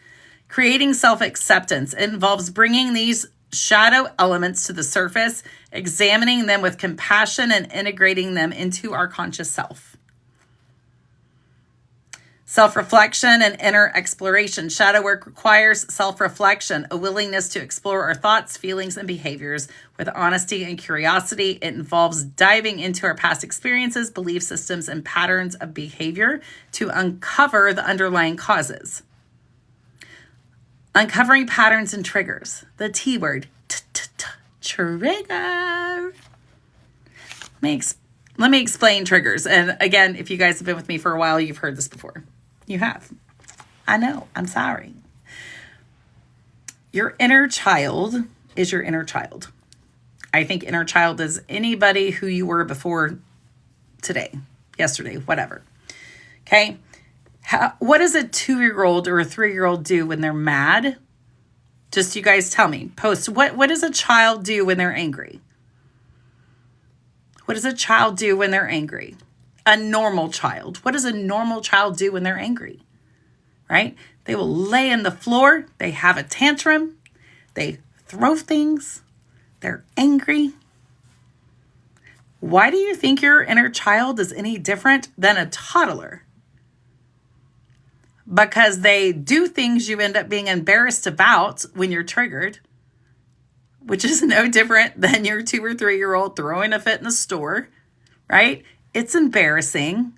Creating self-acceptance. It involves bringing these shadow elements to the surface, examining them with compassion, and integrating them into our conscious self. Self-reflection and inner exploration. Shadow work requires self-reflection, a willingness to explore our thoughts, feelings, and behaviors with honesty and curiosity. It involves diving into our past experiences, belief systems, and patterns of behavior to uncover the underlying causes. Uncovering patterns and triggers. The T word, trigger. Let me explain triggers. And again, if you guys have been with me for a while, you've heard this before. You have. I know. I'm sorry. Your inner child is your inner child. I think inner child is anybody who you were before today, yesterday, whatever. Okay? What does a 2-year-old or a 3-year-old do when they're mad? Just you guys tell me. Post. What does a child do when they're angry? What does a child do when they're angry? A normal child. What does a normal child do when they're angry? Right? They will lay on the floor. They have a tantrum. They throw things. They're angry. Why do you think your inner child is any different than a toddler? Because they do things you end up being embarrassed about when you're triggered, which is no different than your 2 or 3-year-old throwing a fit in the store, right? It's embarrassing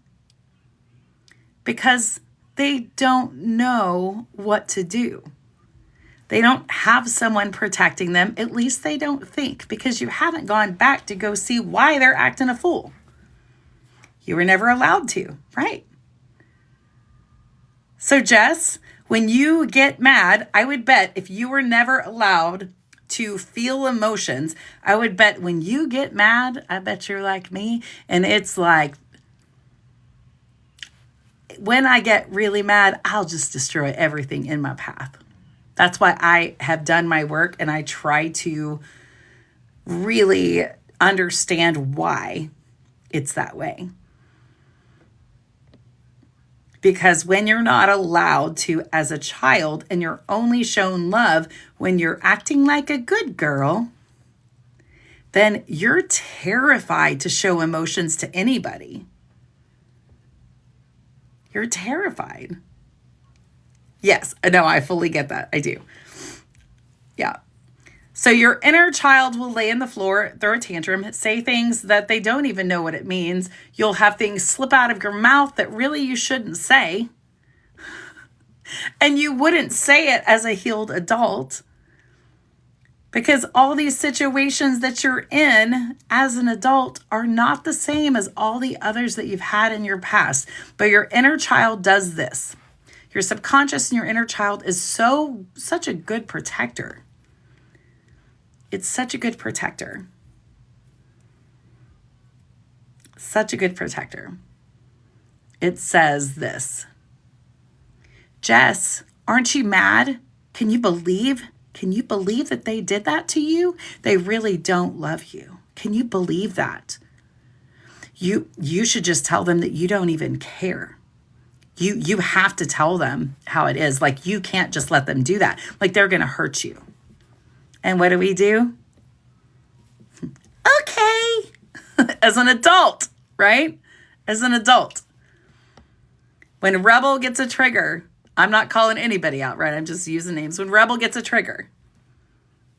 because they don't know what to do. They don't have someone protecting them. At least they don't think, because you haven't gone back to go see why they're acting a fool. You were never allowed to, right? So Jess, when you get mad, I would bet if you were never allowed to feel emotions, I would bet when you get mad, I bet you're like me. And it's like, when I get really mad, I'll just destroy everything in my path. That's why I have done my work and I try to really understand why it's that way. Because when you're not allowed to as a child and you're only shown love when you're acting like a good girl, then you're terrified to show emotions to anybody. You're terrified. Yes, no, I fully get that. I do. Yeah. So your inner child will lay on the floor, throw a tantrum, say things that they don't even know what it means. You'll have things slip out of your mouth that really you shouldn't say. And you wouldn't say it as a healed adult, because all these situations that you're in as an adult are not the same as all the others that you've had in your past. But your inner child does this. Your subconscious and your inner child is such a good protector. It's such a good protector. Such a good protector. It says this: Jess, aren't you mad? Can you believe that they did that to you? They really don't love you. Can you believe that? you should just tell them that you don't even care. You have to tell them how it is. Like, you can't just let them do that. Like, they're going to hurt you. And what do? Okay. As an adult, right? As an adult. When Rebel gets a trigger, I'm not calling anybody out, right? I'm just using names. When Rebel gets a trigger,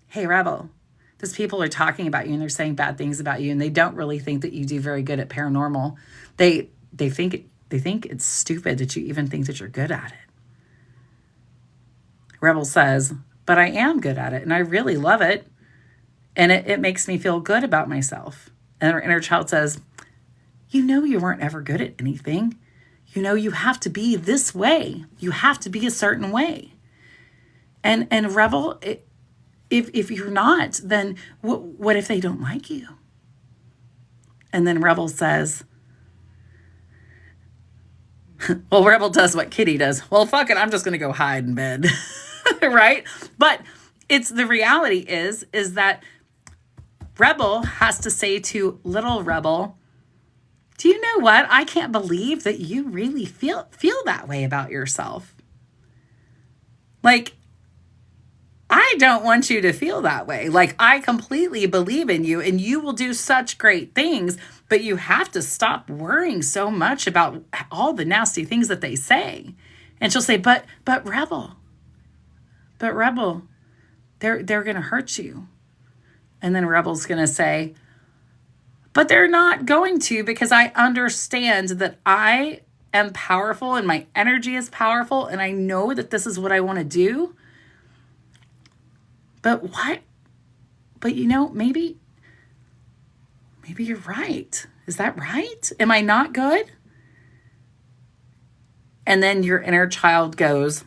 hey, Rebel, those people are talking about you and they're saying bad things about you, and they don't really think that you do very good at paranormal. They think it's stupid that you even think that you're good at it. Rebel says, but I am good at it and I really love it. And it makes me feel good about myself. And her inner child says, you know you weren't ever good at anything. You know you have to be this way. You have to be a certain way. And Rebel, if you're not, then what if they don't like you? And then Rebel says, well, Rebel does what Kitty does. Well, fuck it, I'm just going to go hide in bed. Right? But it's the reality is that Rebel has to say to little Rebel, do you know what? I can't believe that you really feel that way about yourself. Like, I don't want you to feel that way. Like, I completely believe in you and you will do such great things, but you have to stop worrying so much about all the nasty things that they say. And she'll say, but Rebel, they're going to hurt you. And then Rebel's going to say, but they're not going to, because I understand that I am powerful and my energy is powerful and I know that this is what I want to do. But what? But maybe you're right. Is that right? Am I not good? And then your inner child goes,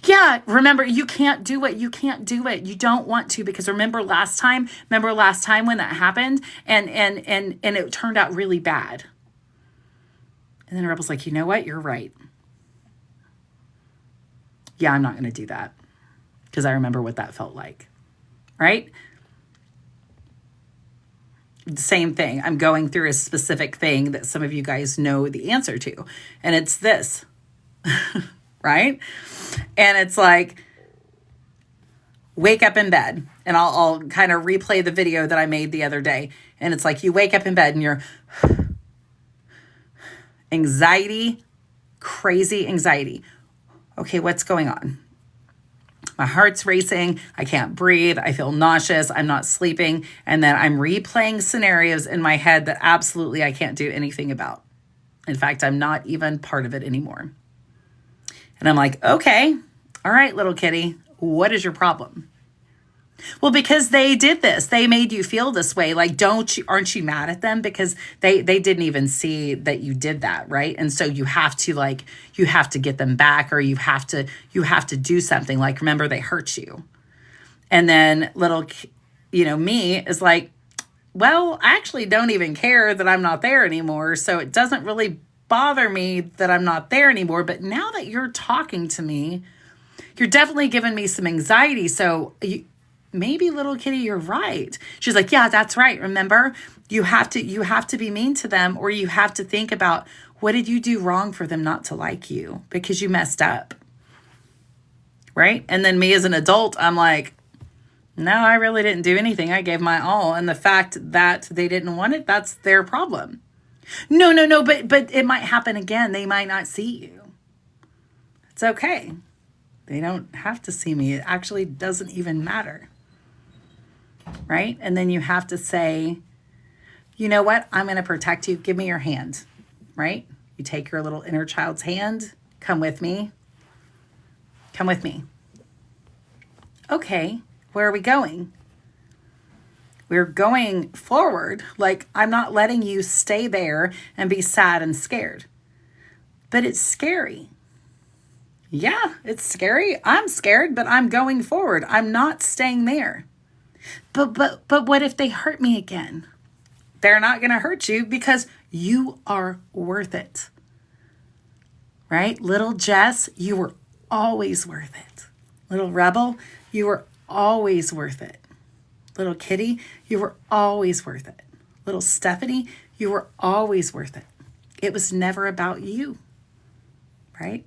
yeah, remember, you can't do it. You can't do it. You don't want to, because remember last time when that happened and it turned out really bad. And then Rebel's like, you know what? You're right. Yeah, I'm not going to do that because I remember what that felt like. Right? Same thing. I'm going through a specific thing that some of you guys know the answer to. And it's this. Right? And it's like, wake up in bed. And I'll kind of replay the video that I made the other day. And it's like, you wake up in bed and you're anxiety, crazy anxiety. Okay, what's going on? My heart's racing. I can't breathe. I feel nauseous. I'm not sleeping. And then I'm replaying scenarios in my head that absolutely I can't do anything about. In fact, I'm not even part of it anymore. And I'm like, okay, all right, little kitty, what is your problem? Well, because they did this. They made you feel this way. Like, aren't you mad at them? Because they didn't even see that you did that, right? And so you have to get them back, or you have to do something. Like, remember, they hurt you. And then little, me is like, well, I actually don't even care that I'm not there anymore. So it doesn't really bother me that I'm not there anymore. But now that you're talking to me, you're definitely giving me some anxiety. So maybe, little kitty, you're right. She's like, yeah, that's right. Remember, you have to be mean to them, or you have to think about, what did you do wrong for them not to like you? Because you messed up. Right? And then me as an adult, I'm like, no, I really didn't do anything. I gave my all. And the fact that they didn't want it, that's their problem. No, but it might happen again. They might not see you. It's okay. They don't have to see me. It actually doesn't even matter. Right? And then you have to say, you know what? I'm going to protect you. Give me your hand. Right? You take your little inner child's hand. Come with me. Come with me. Okay. Where are we going? We're going forward. Like, I'm not letting you stay there and be sad and scared. But it's scary. Yeah, it's scary. I'm scared, but I'm going forward. I'm not staying there. But what if they hurt me again? They're not going to hurt you because you are worth it. Right? Little Jess, you were always worth it. Little Rebel, you were always worth it. Little Kitty, you were always worth it. Little Stephanie, You were always worth it. It was never about you, right?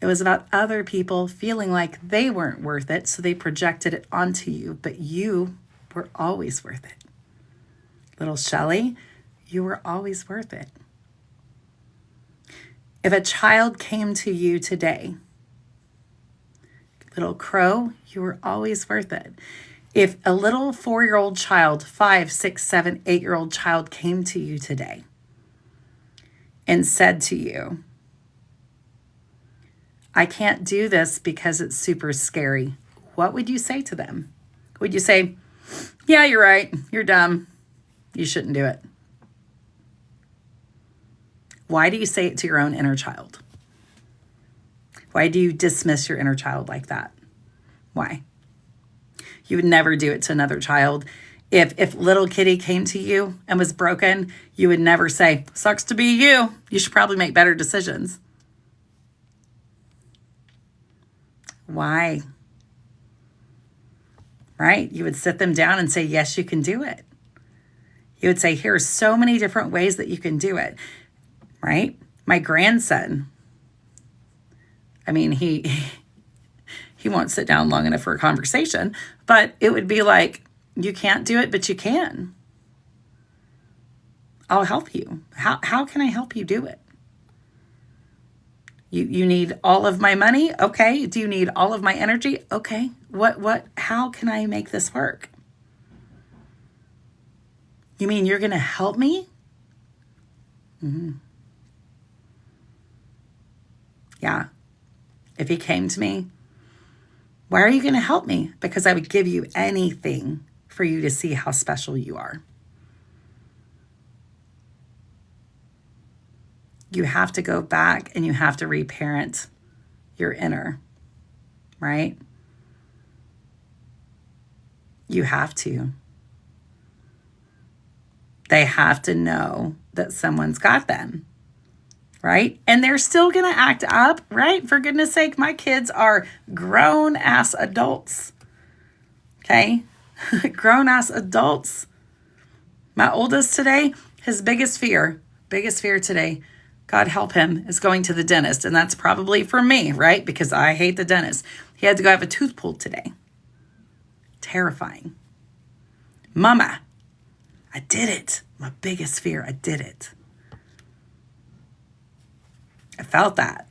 It was about other people feeling like they weren't worth it, so they projected it onto you, but you were always worth it. Little Shelley, you were always worth it. If a child came to you today, little Crow, you were always worth it. If a little 4-year-old child, 5, 6, 7, 8-year-old child came to you today and said to you, I can't do this because it's super scary, what would you say to them? Would you say, yeah, you're right, you're dumb, you shouldn't do it? Why do you say it to your own inner child? Why do you dismiss your inner child like that? Why? You would never do it to another child. If little Kitty came to you and was broken, you would never say, sucks to be you. You should probably make better decisions. Why? Right? You would sit them down and say, yes, you can do it. You would say, here are so many different ways that you can do it. Right? My grandson, I mean, he won't sit down long enough for a conversation, but it would be like, you can't do it, but you can. I'll help you. How can I help you do it? You need all of my money? Okay. Do you need all of my energy? Okay. How can I make this work? You mean you're going to help me? Mm-hmm. Yeah. If he came to me, why are you going to help me? Because I would give you anything for you to see how special you are. You have to go back and you have to reparent your inner, right? You have to. They have to know that someone's got them, right? And they're still going to act up, right? For goodness sake, my kids are grown-ass adults, okay? Grown-ass adults. My oldest today, his biggest fear today, God help him, is going to the dentist. And that's probably for me, right? Because I hate the dentist. He had to go have a tooth pulled today. Terrifying. Mama, I did it. My biggest fear, I did it. I felt that.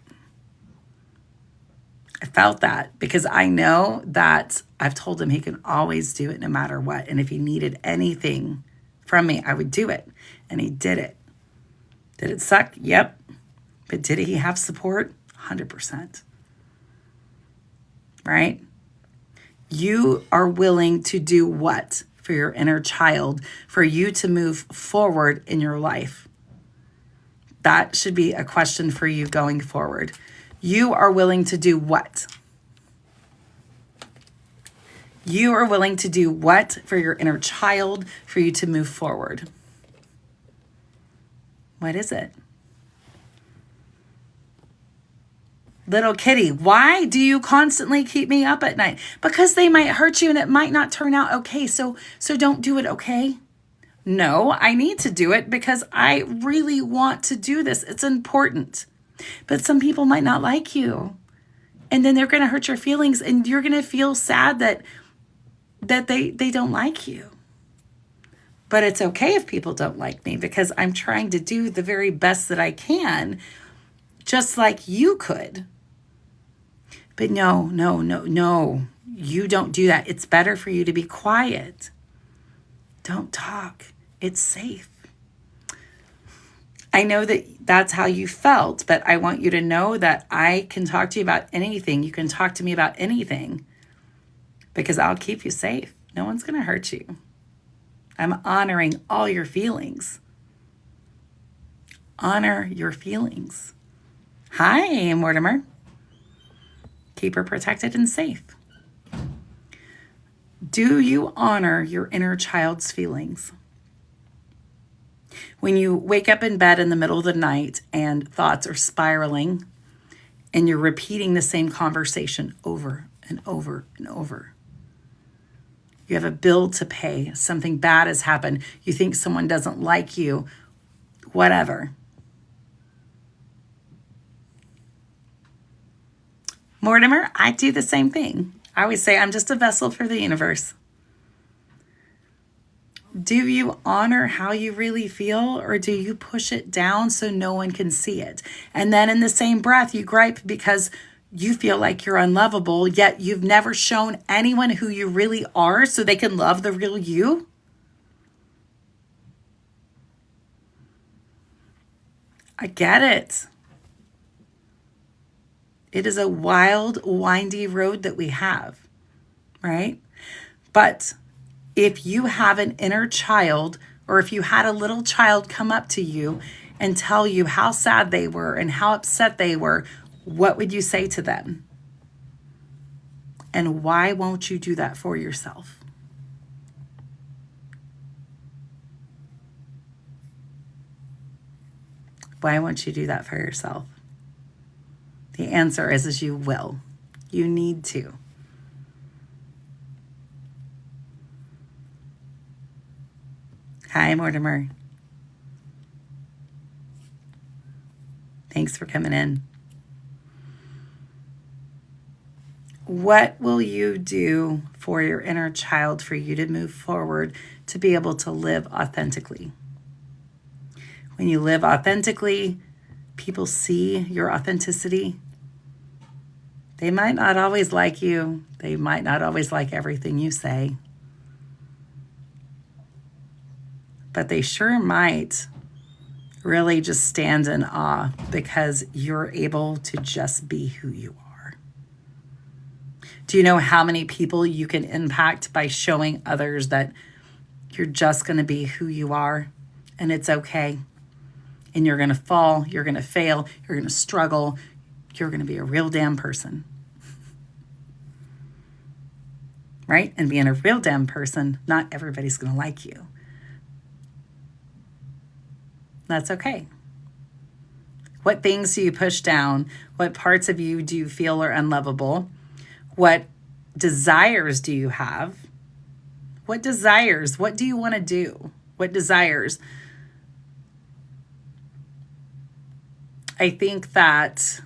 I felt that because I know that I've told him he can always do it no matter what. And if he needed anything from me, I would do it. And he did it. Did it suck? Yep. But did he have support? 100%. Right? You are willing to do what for your inner child, for you to move forward in your life? That should be a question for you going forward. You are willing to do what? You are willing to do what for your inner child, for you to move forward? What is it? Little Kitty, why do you constantly keep me up at night? Because they might hurt you and it might not turn out okay. So don't do it, okay? No, I need to do it because I really want to do this. It's important. But some people might not like you. And then they're going to hurt your feelings and you're going to feel sad that they don't like you. But it's okay if people don't like me because I'm trying to do the very best that I can, just like you could. But no, you don't do that. It's better for you to be quiet. Don't talk. It's safe. I know that that's how you felt, but I want you to know that I can talk to you about anything. You can talk to me about anything because I'll keep you safe. No one's going to hurt you. I'm honoring all your feelings. Honor your feelings. Hi, Mortimer. Keep her protected and safe. Do you honor your inner child's feelings? When you wake up in bed in the middle of the night and thoughts are spiraling and you're repeating the same conversation over and over and over, You have a bill to pay. Something bad has happened. You think someone doesn't like you. Whatever. Mortimer, I do the same thing. I always say I'm just a vessel for the universe. Do you honor how you really feel, or do you push it down so no one can see it? And then in the same breath, you gripe because you feel like you're unlovable, yet you've never shown anyone who you really are so they can love the real you? I get it. It is a wild, windy road that we have, right? But if you have an inner child, or if you had a little child come up to you and tell you how sad they were and how upset they were, what would you say to them? And why won't you do that for yourself? Why won't you do that for yourself? The answer is you will. You need to. Hi, Mortimer. Thanks for coming in. What will you do for your inner child for you to move forward to be able to live authentically? When you live authentically, people see your authenticity. They might not always like you. They might not always like everything you say. But they sure might really just stand in awe because you're able to just be who you are. Do you know how many people you can impact by showing others that you're just going to be who you are and it's okay? And you're going to fall, you're going to fail, you're going to struggle, you're going to be a real damn person. Right? And being a real damn person, not everybody's going to like you. That's okay. What things do you push down? What parts of you do you feel are unlovable? What desires do you have? What desires? What do you want to do? What desires? I think that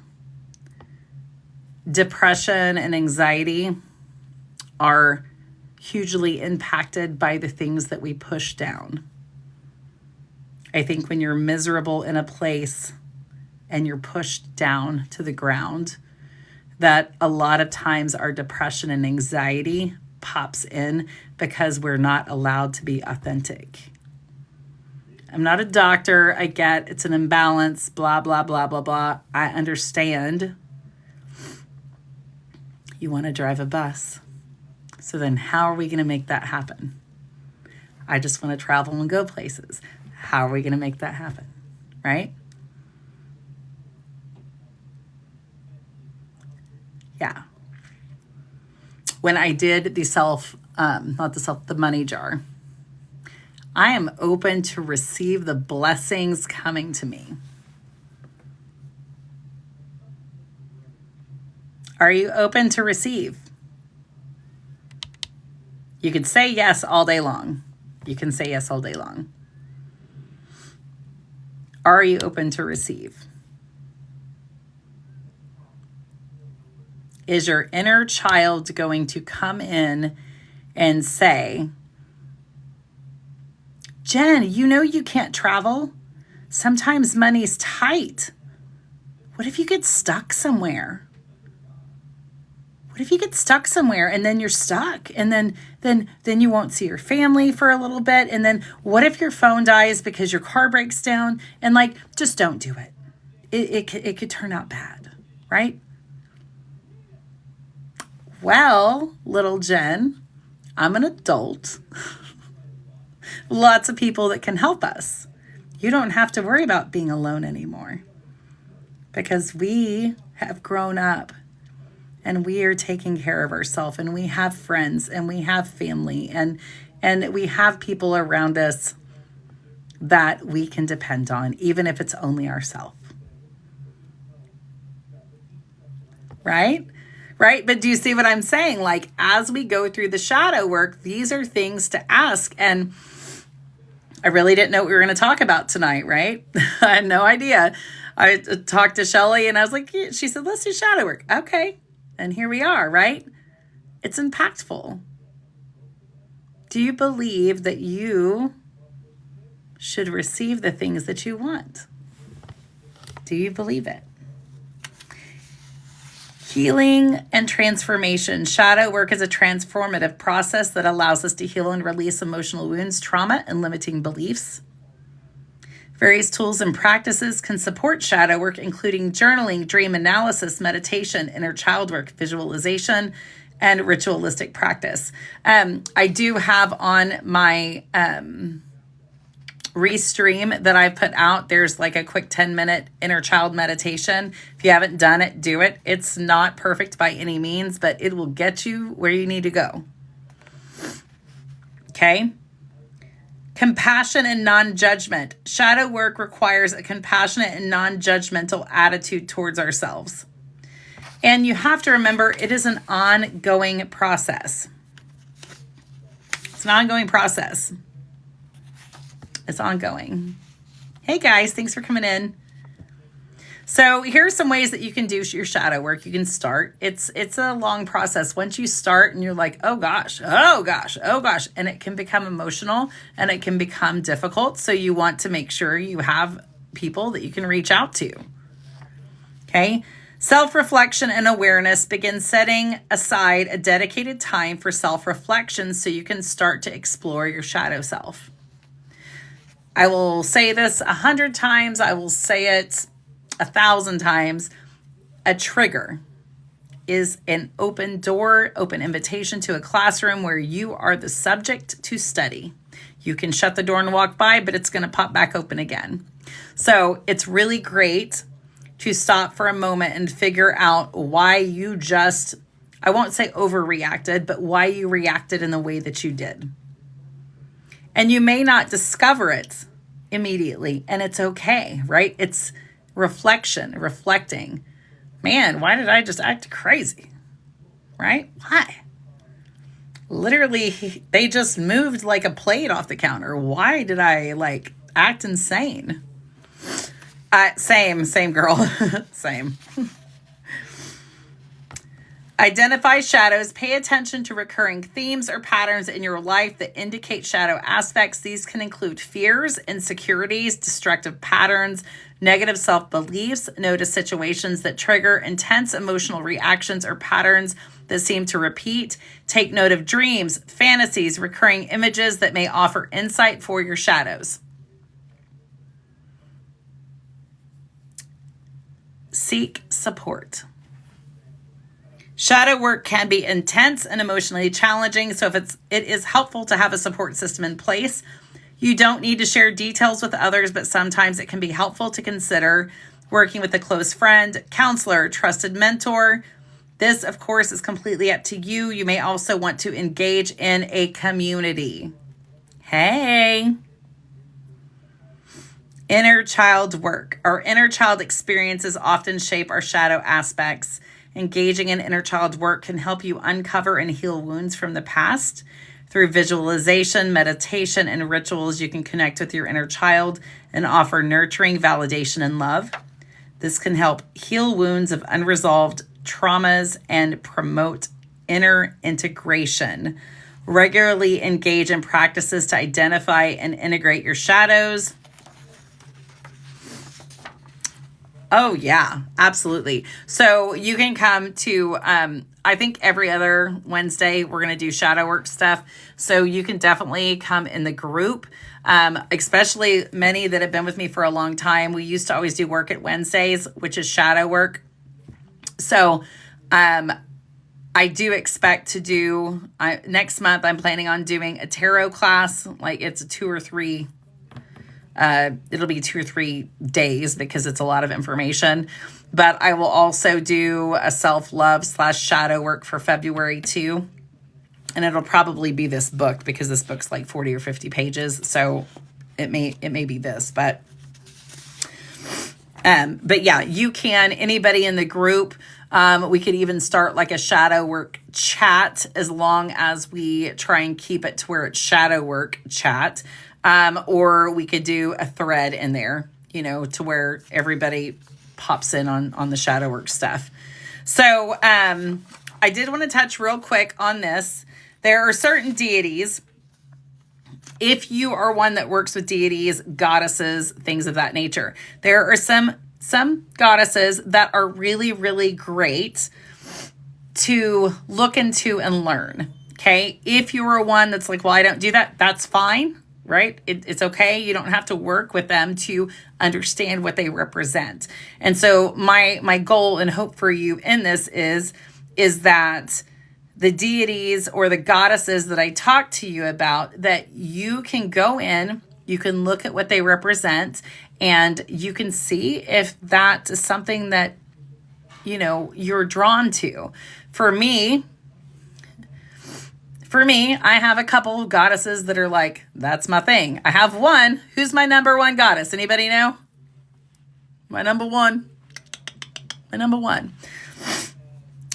depression and anxiety are hugely impacted by the things that we push down. I think when you're miserable in a place and you're pushed down to the ground, that a lot of times our depression and anxiety pops in because we're not allowed to be authentic. I'm not a doctor. I get it's an imbalance, blah, blah, blah, blah, blah. I understand. You want to drive a bus. So then how are we going to make that happen? I just want to travel and go places. How are we going to make that happen? Right? Yeah. When I did the money jar, I am open to receive the blessings coming to me. Are you open to receive? You could say yes all day long. You can say yes all day long. Are you open to receive? Is your inner child going to come in and say, Jen, you know you can't travel. Sometimes money's tight. What if you get stuck somewhere? What if you get stuck somewhere and then you're stuck and then you won't see your family for a little bit? And then what if your phone dies because your car breaks down? And just don't do it. It could turn out bad, right? Well, little Jen, I'm an adult. Lots of people that can help us. You don't have to worry about being alone anymore because we have grown up and we are taking care of ourselves and we have friends and we have family and we have people around us that we can depend on, even if it's only ourselves. Right? right? But do you see what I'm saying? Like, as we go through the shadow work, these are things to ask. And I really didn't know what we were going to talk about tonight, right? I had no idea. I talked to Shelly and I was like, she said, let's do shadow work. Okay. And here we are, right? It's impactful. Do you believe that you should receive the things that you want? Do you believe it? Healing and transformation. Shadow work is a transformative process that allows us to heal and release emotional wounds, trauma, and limiting beliefs. Various tools and practices can support shadow work, including journaling, dream analysis, meditation, inner child work, visualization, and ritualistic practice. I do have on my Restream that I put out, there's like a quick 10-minute inner child meditation. If you haven't done it, do it. It's not perfect by any means, but it will get you where you need to go. Okay? Compassion and non-judgment. Shadow work requires a compassionate and non-judgmental attitude towards ourselves. And you have to remember, it is an ongoing process. It's an ongoing process. It's ongoing. Hey guys, thanks for coming in. So here are some ways that you can do your shadow work. You can start. It's a long process. Once you start and you're like, oh gosh, and it can become emotional and it can become difficult. So you want to make sure you have people that you can reach out to. Okay. Self-reflection and awareness. Begin setting aside a dedicated time for self-reflection so you can start to explore your shadow self. I will say this 100 times. I will say it 1,000 times. A trigger is an open door, open invitation to a classroom where you are the subject to study. You can shut the door and walk by, but it's going to pop back open again. So it's really great to stop for a moment and figure out why you just, I won't say overreacted, but why you reacted in the way that you did. And you may not discover it immediately, and it's okay, right? It's reflecting. Man, why did I just act crazy? Right? Why? Literally, they just moved like a plate off the counter. Why did I act insane? Same girl. Same. Identify shadows. Pay attention to recurring themes or patterns in your life that indicate shadow aspects. These can include fears, insecurities, destructive patterns, negative self-beliefs. Notice situations that trigger intense emotional reactions or patterns that seem to repeat. Take note of dreams, fantasies, recurring images that may offer insight for your shadows. Seek support. Shadow work can be intense and emotionally challenging, so it is helpful to have a support system in place. You don't need to share details with others, but sometimes it can be helpful to consider working with a close friend, counselor, trusted mentor. This, of course, is completely up to you. You may also want to engage in a community. Hey. Inner child work. Our inner child experiences often shape our shadow aspects. Engaging in inner child work can help you uncover and heal wounds from the past. Through visualization, meditation, and rituals, you can connect with your inner child and offer nurturing, validation, and love. This can help heal wounds of unresolved traumas and promote inner integration. Regularly engage in practices to identify and integrate your shadows. Oh, yeah, absolutely. So you can come to, I think every other Wednesday, we're going to do shadow work stuff. So you can definitely come in the group, especially many that have been with me for a long time. We used to always do work at Wednesdays, which is shadow work. So I do expect to do, next month, I'm planning on doing a tarot class. It's a 2 or 3 it'll be 2 or 3 days because it's a lot of information, but I will also do a self-love / shadow work for February too. And it'll probably be this book because this book's 40 or 50 pages. So it may be this, but yeah, you can, anybody in the group, We could even start like a shadow work chat, as long as we try and keep it to where it's shadow work chat. Or we could do a thread in there, to where everybody pops in on the shadow work stuff. So I did want to touch real quick on this. There are certain deities. If you are one that works with deities, goddesses, things of that nature, there are some goddesses that are really, really great to look into and learn. Okay. If you are one that's like, well, I don't do that, that's fine, right? It's okay. You don't have to work with them to understand what they represent. And so my goal and hope for you in this is that the deities or the goddesses that I talk to you about, that you can go in, you can look at what they represent, and you can see if that is something that, you're drawn to. For me, I have a couple of goddesses that are like, that's my thing. I have one. Who's my number one goddess? Anybody know? My number one.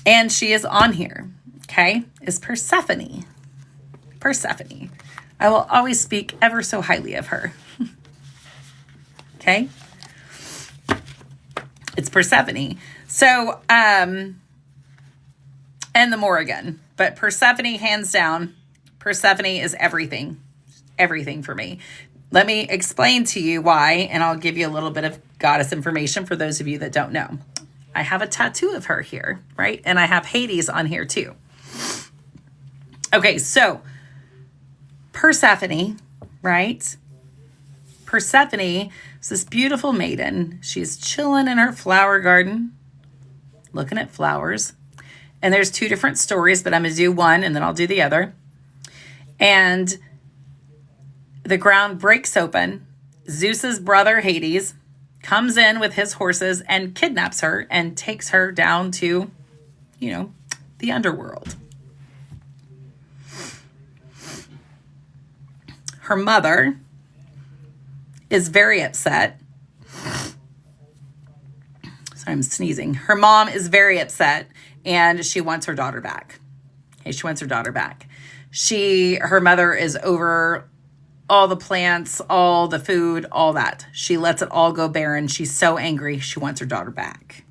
And she is on here. Okay, is Persephone. I will always speak ever so highly of her. Okay, it's Persephone. So, and the Morrigan, but Persephone, hands down, Persephone is everything for me. Let me explain to you why, and I'll give you a little bit of goddess information for those of you that don't know. I have a tattoo of her here, right? And I have Hades on here too. Okay, so Persephone, right? Persephone is this beautiful maiden. She's chilling in her flower garden, looking at flowers. And there's two different stories, but I'm going to do one and then I'll do the other. And the ground breaks open. Zeus's brother Hades comes in with his horses and kidnaps her and takes her down to, the underworld. Her mother is very upset. Sorry, I'm sneezing. Her mom is very upset and she wants her daughter back. Okay, she wants her daughter back. Her mother is over all the plants, all the food, all that. She lets it all go barren. She's so angry. She wants her daughter back.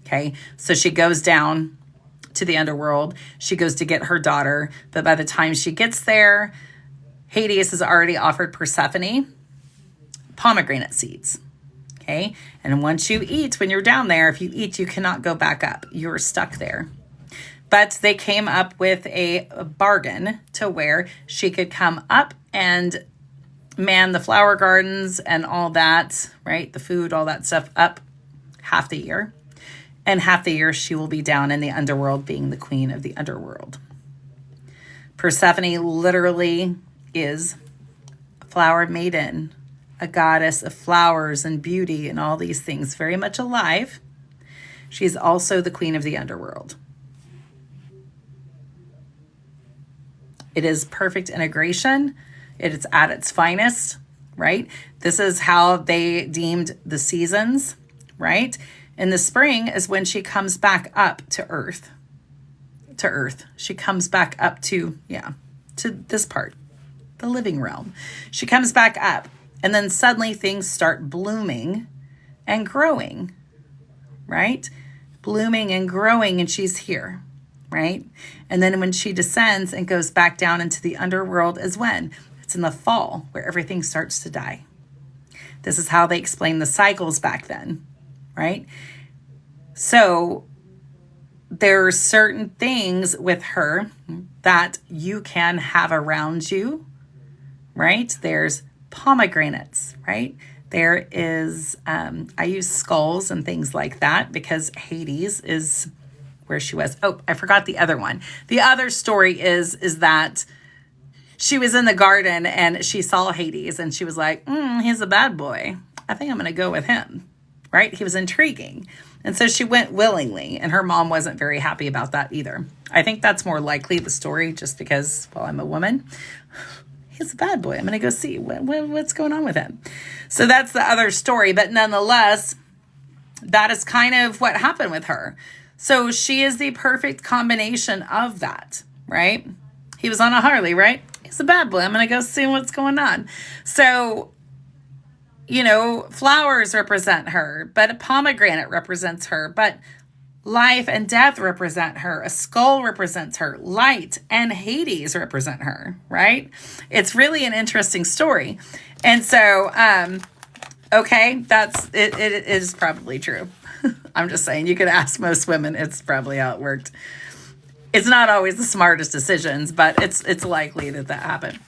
Okay, so she goes down to the underworld. She goes to get her daughter. But by the time she gets there, Hades has already offered Persephone pomegranate seeds. Okay, and once you eat, when you're down there, if you eat, you cannot go back up. You're stuck there. But they came up with a bargain to where she could come up and man the flower gardens and all that, right? The food, all that stuff up half the year. And half the year she will be down in the underworld being the queen of the underworld. Persephone literally is a flower maiden, a goddess of flowers and beauty and all these things, very much alive. She's also the queen of the underworld. It is perfect integration. It is at its finest, right? This is how they deemed the seasons, right? In the spring is when she comes back up to earth. She comes back up to this part, the living realm. She comes back up, and then suddenly things start blooming and growing, right? Blooming and growing, and she's here, right? And then when she descends and goes back down into the underworld is when? It's in the fall where everything starts to die. This is how they explained the cycles back then, right? So there are certain things with her that you can have around you, right? There's pomegranates, right? There is, I use skulls and things like that because Hades is where she was. Oh, I forgot the other one. The other story is that she was in the garden and she saw Hades and she was like, he's a bad boy. I think I'm going to go with him, right? He was intriguing. And so she went willingly, and her mom wasn't very happy about that either. I think that's more likely the story just because, well, I'm a woman. He's a bad boy. I'm going to go see what's going on with him. So that's the other story. But nonetheless, that is kind of what happened with her. So she is the perfect combination of that, right? He was on a Harley, right? He's a bad boy. I'm going to go see what's going on. So, flowers represent her, but a pomegranate represents her, but life and death represent her. A skull represents her. Light and Hades represent her, right? It's really an interesting story. And so, okay, it is probably true. I'm just saying, you could ask most women, it's probably how it worked. It's not always the smartest decisions, but it's likely that happened.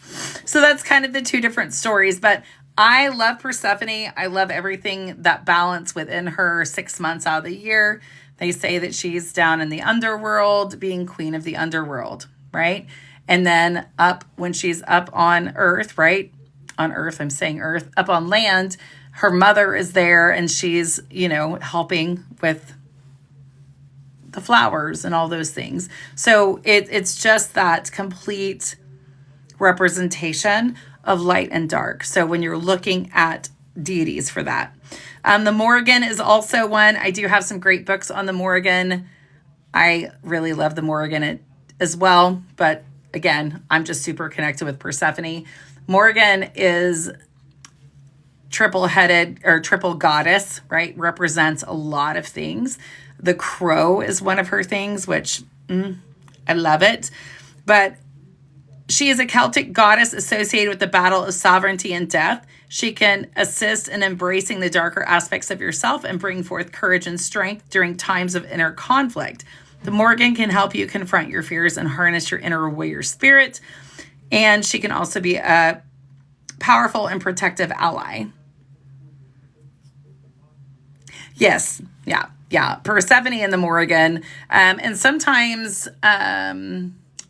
So that's kind of the two different stories. But I love Persephone. I love everything, that balance within her 6 months out of the year. They say that she's down in the underworld, being queen of the underworld, right? And then when she's up on earth, right? On earth, I'm saying earth, up on land, her mother is there and she's, helping with the flowers and all those things. So it's just that complete representation of light and dark. So when you're looking at deities for that. The Morrigan is also one. I do have some great books on the Morrigan. I really love the Morrigan as well. But again, I'm just super connected with Persephone. Morrigan is triple-headed or triple goddess, right? Represents a lot of things. The crow is one of her things, which I love it. But she is a Celtic goddess associated with the battle of sovereignty and death. She can assist in embracing the darker aspects of yourself and bring forth courage and strength during times of inner conflict. The Morrigan can help you confront your fears and harness your inner warrior spirit. And she can also be a powerful and protective ally. Yes, yeah. Persephone and the Morrigan, and sometimes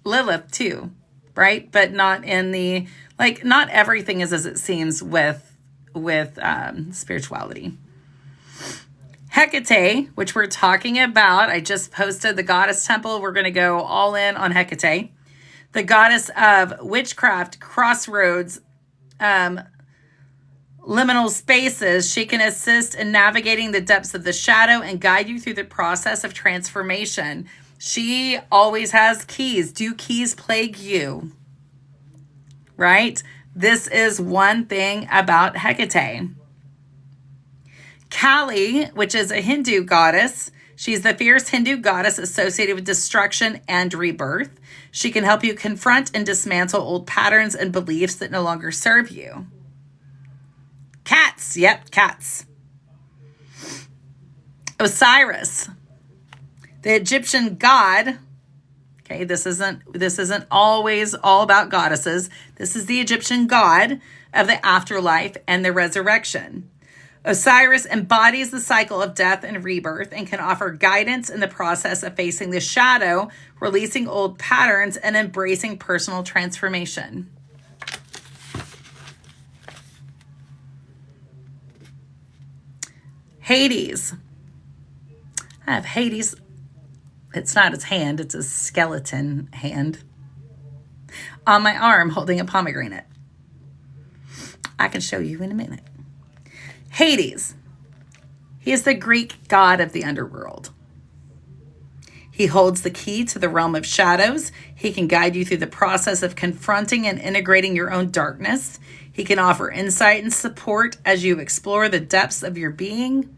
Lilith too, right? But not in the, not everything is as it seems with spirituality. Hecate, which we're talking about, I just posted the goddess temple. We're going to go all in on Hecate, the goddess of witchcraft, crossroads, liminal spaces. She can assist in navigating the depths of the shadow and guide you through the process of transformation. She always has keys. Do keys plague you? Right? This is one thing about Hecate. Kali, which is a Hindu goddess. She's the fierce Hindu goddess associated with destruction and rebirth. She can help you confront and dismantle old patterns and beliefs that no longer serve you. Cats. Yep, cats. Osiris, the Egyptian god. Okay, this isn't always all about goddesses. This is the Egyptian god of the afterlife and the resurrection. Osiris embodies the cycle of death and rebirth and can offer guidance in the process of facing the shadow, releasing old patterns, and embracing personal transformation. Hades. I have Hades. It's not his hand, it's a skeleton hand on my arm holding a pomegranate. I can show you in a minute. Hades. He is the Greek god of the underworld. He holds the key to the realm of shadows. He can guide you through the process of confronting and integrating your own darkness. He can offer insight and support as you explore the depths of your being.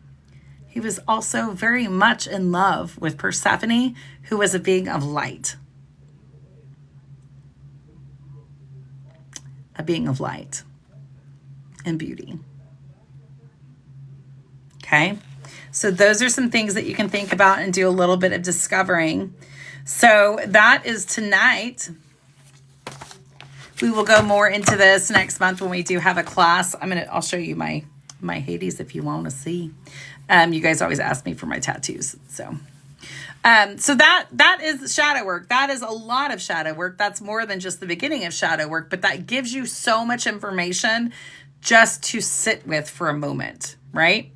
He was also very much in love with Persephone, who was a being of light. A being of light and beauty. Okay, so those are some things that you can think about and do a little bit of discovering. So that is tonight. We will go more into this next month when we do have a class. I'll show you my Hades if you want to see. You guys always ask me for my tattoos. So that is shadow work. That is a lot of shadow work. That's more than just the beginning of shadow work, but that gives you so much information just to sit with for a moment, right?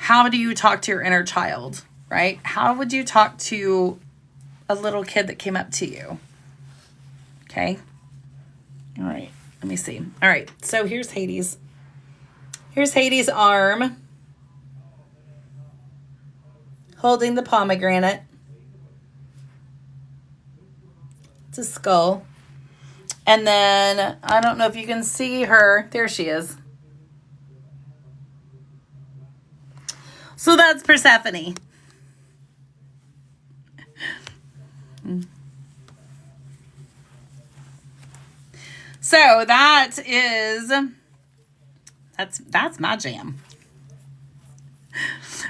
How do you talk to your inner child, right? How would you talk to a little kid that came up to you? Okay. All right. Let me see. All right. So here's Hades. Here's Hades' arm holding the pomegranate. It's a skull. And then, I don't know if you can see her. There she is. So that's Persephone. So that's my jam.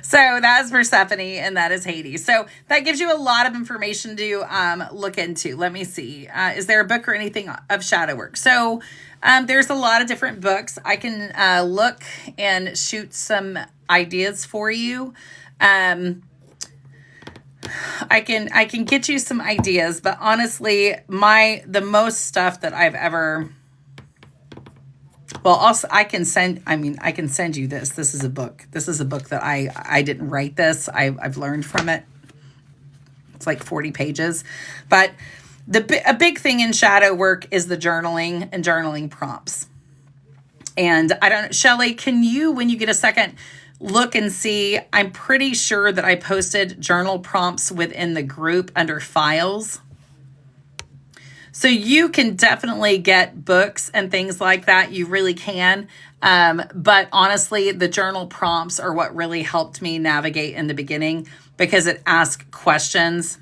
So that's Persephone and that is Hades. So that gives you a lot of information to look into. Let me see. Is there a book or anything of shadow work? So there's a lot of different books. I can look and shoot some ideas for you. I can get you some ideas, but honestly, the most stuff that I've ever, well, also I can send you this. This is a book. This is a book that I didn't write this. I've learned from it. It's like 40 pages, but a big thing in shadow work is the journaling and journaling prompts. And I don't, Shelly, can you, when you get a second, look and see? I'm pretty sure that I posted journal prompts within the group under files. So you can definitely get books and things like that. You really can. But honestly, the journal prompts are what really helped me navigate in the beginning, because it asks questions.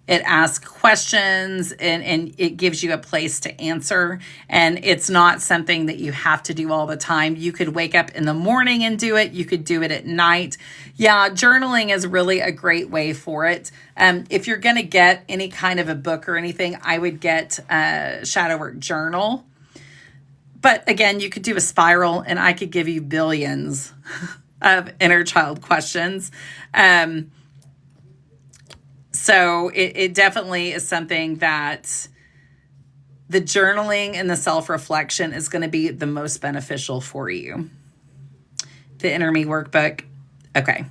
It asks questions and it gives you a place to answer. And it's not something that you have to do all the time. You could wake up in the morning and do it. You could do it at night. Yeah, journaling is really a great way for it. If you're going to get any kind of a book or anything, I would get a Shadow Work Journal. But again, you could do a spiral and I could give you billions of inner child questions. So it definitely is something that the journaling and the self-reflection is going to be the most beneficial for you. The Inner Me workbook. Okay.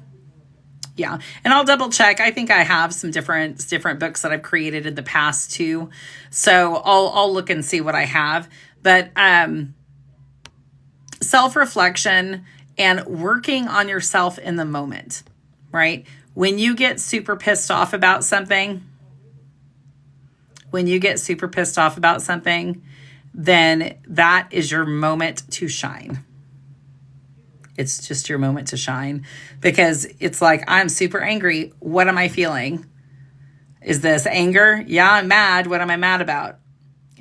Yeah. And I'll double check. I think I have some different books that I've created in the past too. So I'll look and see what I have. But self-reflection and working on yourself in the moment, right? When you get super pissed off about something, then that is your moment to shine. It's just your moment to shine, because it's like, I'm super angry. What am I feeling? Is this anger? Yeah, I'm mad. What am I mad about?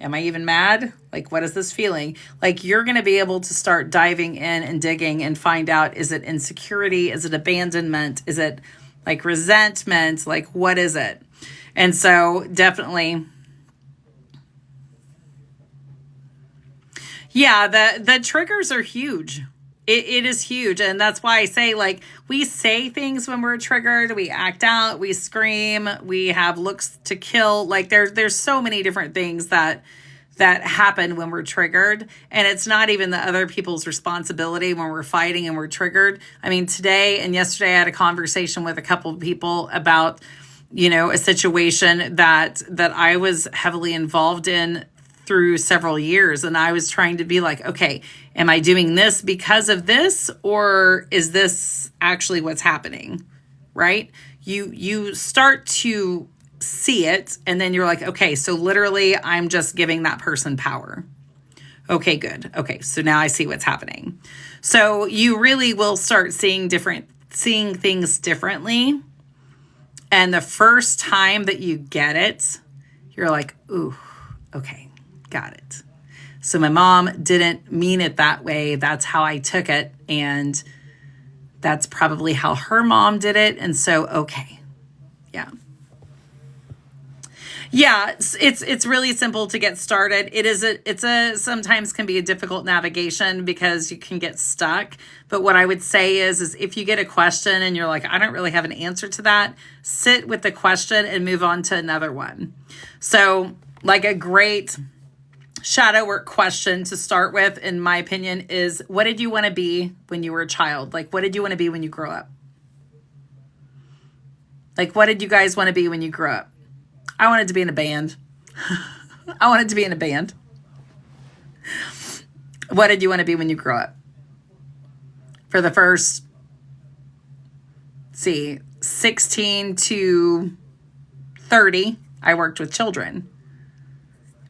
Am I even mad? Like, what is this feeling? Like, you're going to be able to start diving in and digging and find out, is it insecurity? Is it abandonment? Is it like resentment? Like, what is it? And so definitely, yeah, the triggers are huge. It is huge. And that's why I say, like, we say things when we're triggered, we act out, we scream, we have looks to kill. Like, there's so many different things that happen when we're triggered. And it's not even the other people's responsibility when we're fighting and we're triggered. I mean, today and yesterday I had a conversation with a couple of people about, a situation that I was heavily involved in through several years. And I was trying to be like, okay, am I doing this because of this, or is this actually what's happening? Right? You start to see it, and then you're like, okay, so literally I'm just giving that person power. Okay, good. Okay, so now I see what's happening. So you really will start seeing things differently. And the first time that you get it, you're like, ooh, okay, got it. So my mom didn't mean it that way. That's how I took it. And that's probably how her mom did it. And so, okay. Yeah. Yeah, it's really simple to get started. It's sometimes can be a difficult navigation because you can get stuck. But what I would say is if you get a question and you're like, I don't really have an answer to that, sit with the question and move on to another one. So, like, a great shadow work question to start with, in my opinion, is, what did you want to be when you were a child? Like, what did you want to be when you grow up? Like, what did you guys want to be when you grew up? I wanted to be in a band. What did you want to be when you grow up? For the first, 16 to 30, I worked with children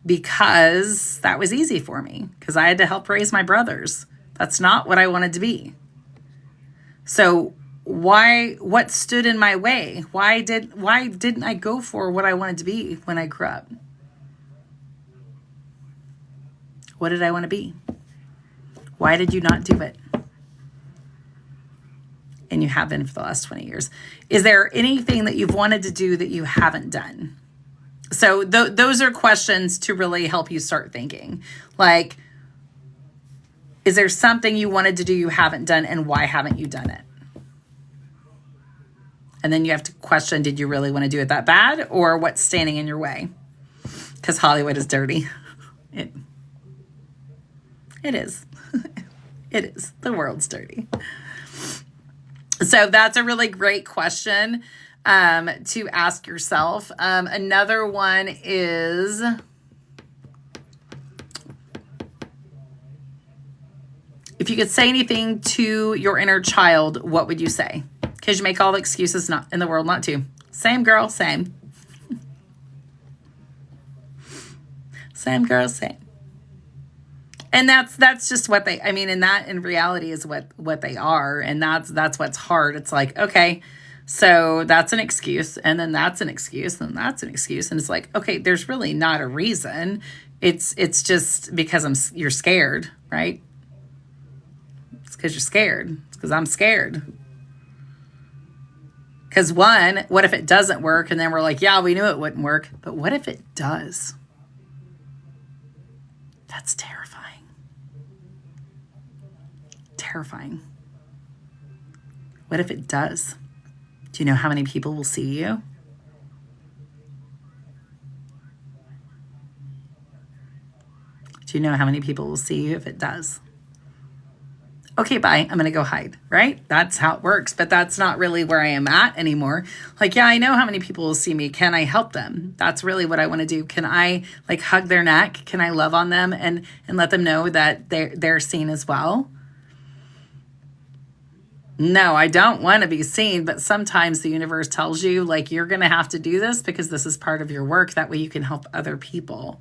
because that was easy for me because I had to help raise my brothers. That's not what I wanted to be. So what stood in my way? Why didn't I go for what I wanted to be when I grew up? What did I want to be? Why did you not do it? And you have been for the last 20 years. Is there anything that you've wanted to do that you haven't done? So those are questions to really help you start thinking. Like, is there something you wanted to do you haven't done, and why haven't you done it? And then you have to question, did you really want to do it that bad, or what's standing in your way? Because Hollywood is dirty. It is. It is. The world's dirty. So that's a really great question to ask yourself. Another one is, if you could say anything to your inner child, what would you say? Because you make all the excuses not in the world not to. Same girl, same. Same girl, same. And that's just what they, I mean, and that in reality is what they are. And that's what's hard. It's like, okay, so that's an excuse. And then that's an excuse. And that's an excuse. And it's like, okay, there's really not a reason. It's just because you're scared, right? It's because you're scared. It's because I'm scared. Because one, what if it doesn't work? And then we're like, yeah, we knew it wouldn't work. But what if it does? That's terrifying. Terrifying. What if it does? Do you know how many people will see you? Do you know how many people will see you if it does? Okay, bye. I'm going to go hide, right? That's how it works, but that's not really where I am at anymore. Like, yeah, I know how many people will see me. Can I help them? That's really what I want to do. Can I like hug their neck? Can I love on them and let them know that they're seen as well? No, I don't want to be seen, but sometimes the universe tells you like, you're going to have to do this because this is part of your work. That way you can help other people.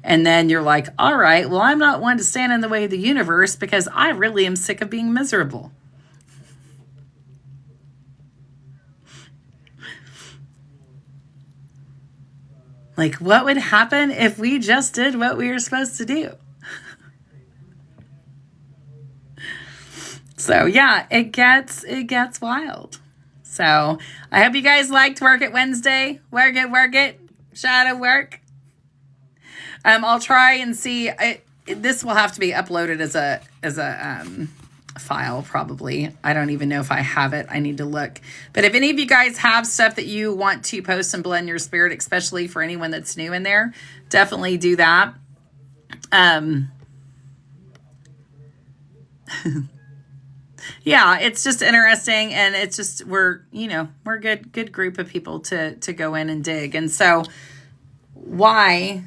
And then you're like, all right, well, I'm not one to stand in the way of the universe because I really am sick of being miserable. Like, what would happen if we just did what we were supposed to do? So yeah, it gets wild. So I hope you guys liked Work It Wednesday. Work it. Shadow work. I'll try and see. This will have to be uploaded as a file probably. I don't even know if I have it. I need to look. But if any of you guys have stuff that you want to post and blend your spirit, especially for anyone that's new in there, definitely do that. Yeah, it's just interesting, and it's just we're a good group of people to go in and dig. And so why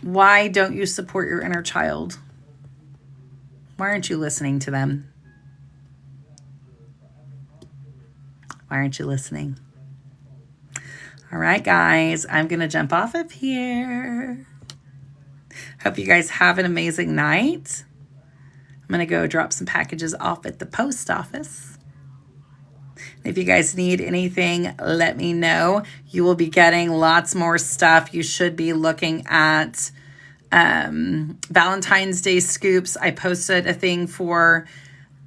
don't you support your inner child? Why aren't you listening to them? Why aren't you listening? All right, guys, I'm going to jump off of here. Hope you guys have an amazing night. I'm going to go drop some packages off at the post office. If you guys need anything, let me know. You will be getting lots more stuff. You should be looking at Valentine's Day scoops. I posted a thing for,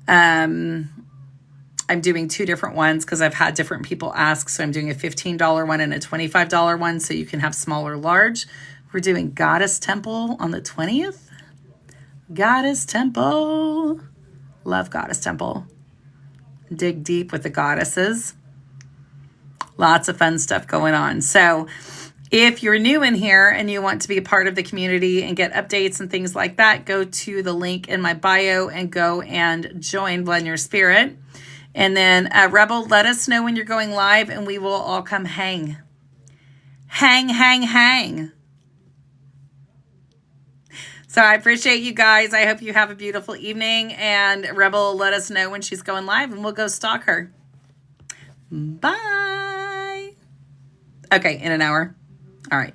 I'm doing 2 different ones because I've had different people ask. So I'm doing a $15 one and a $25 one so you can have small or large. We're doing Goddess Temple on the 20th. Goddess Temple. Love Goddess Temple. Dig deep with the goddesses. Lots of fun stuff going on. So if you're new in here and you want to be a part of the community and get updates and things like that, go to the link in my bio and go and join Blend Your Spirit. And then Rebel, let us know when you're going live and we will all come hang. Hang. So I appreciate you guys. I hope you have a beautiful evening. And Rebel, let us know when she's going live and we'll go stalk her. Bye. Okay, in an hour. All right.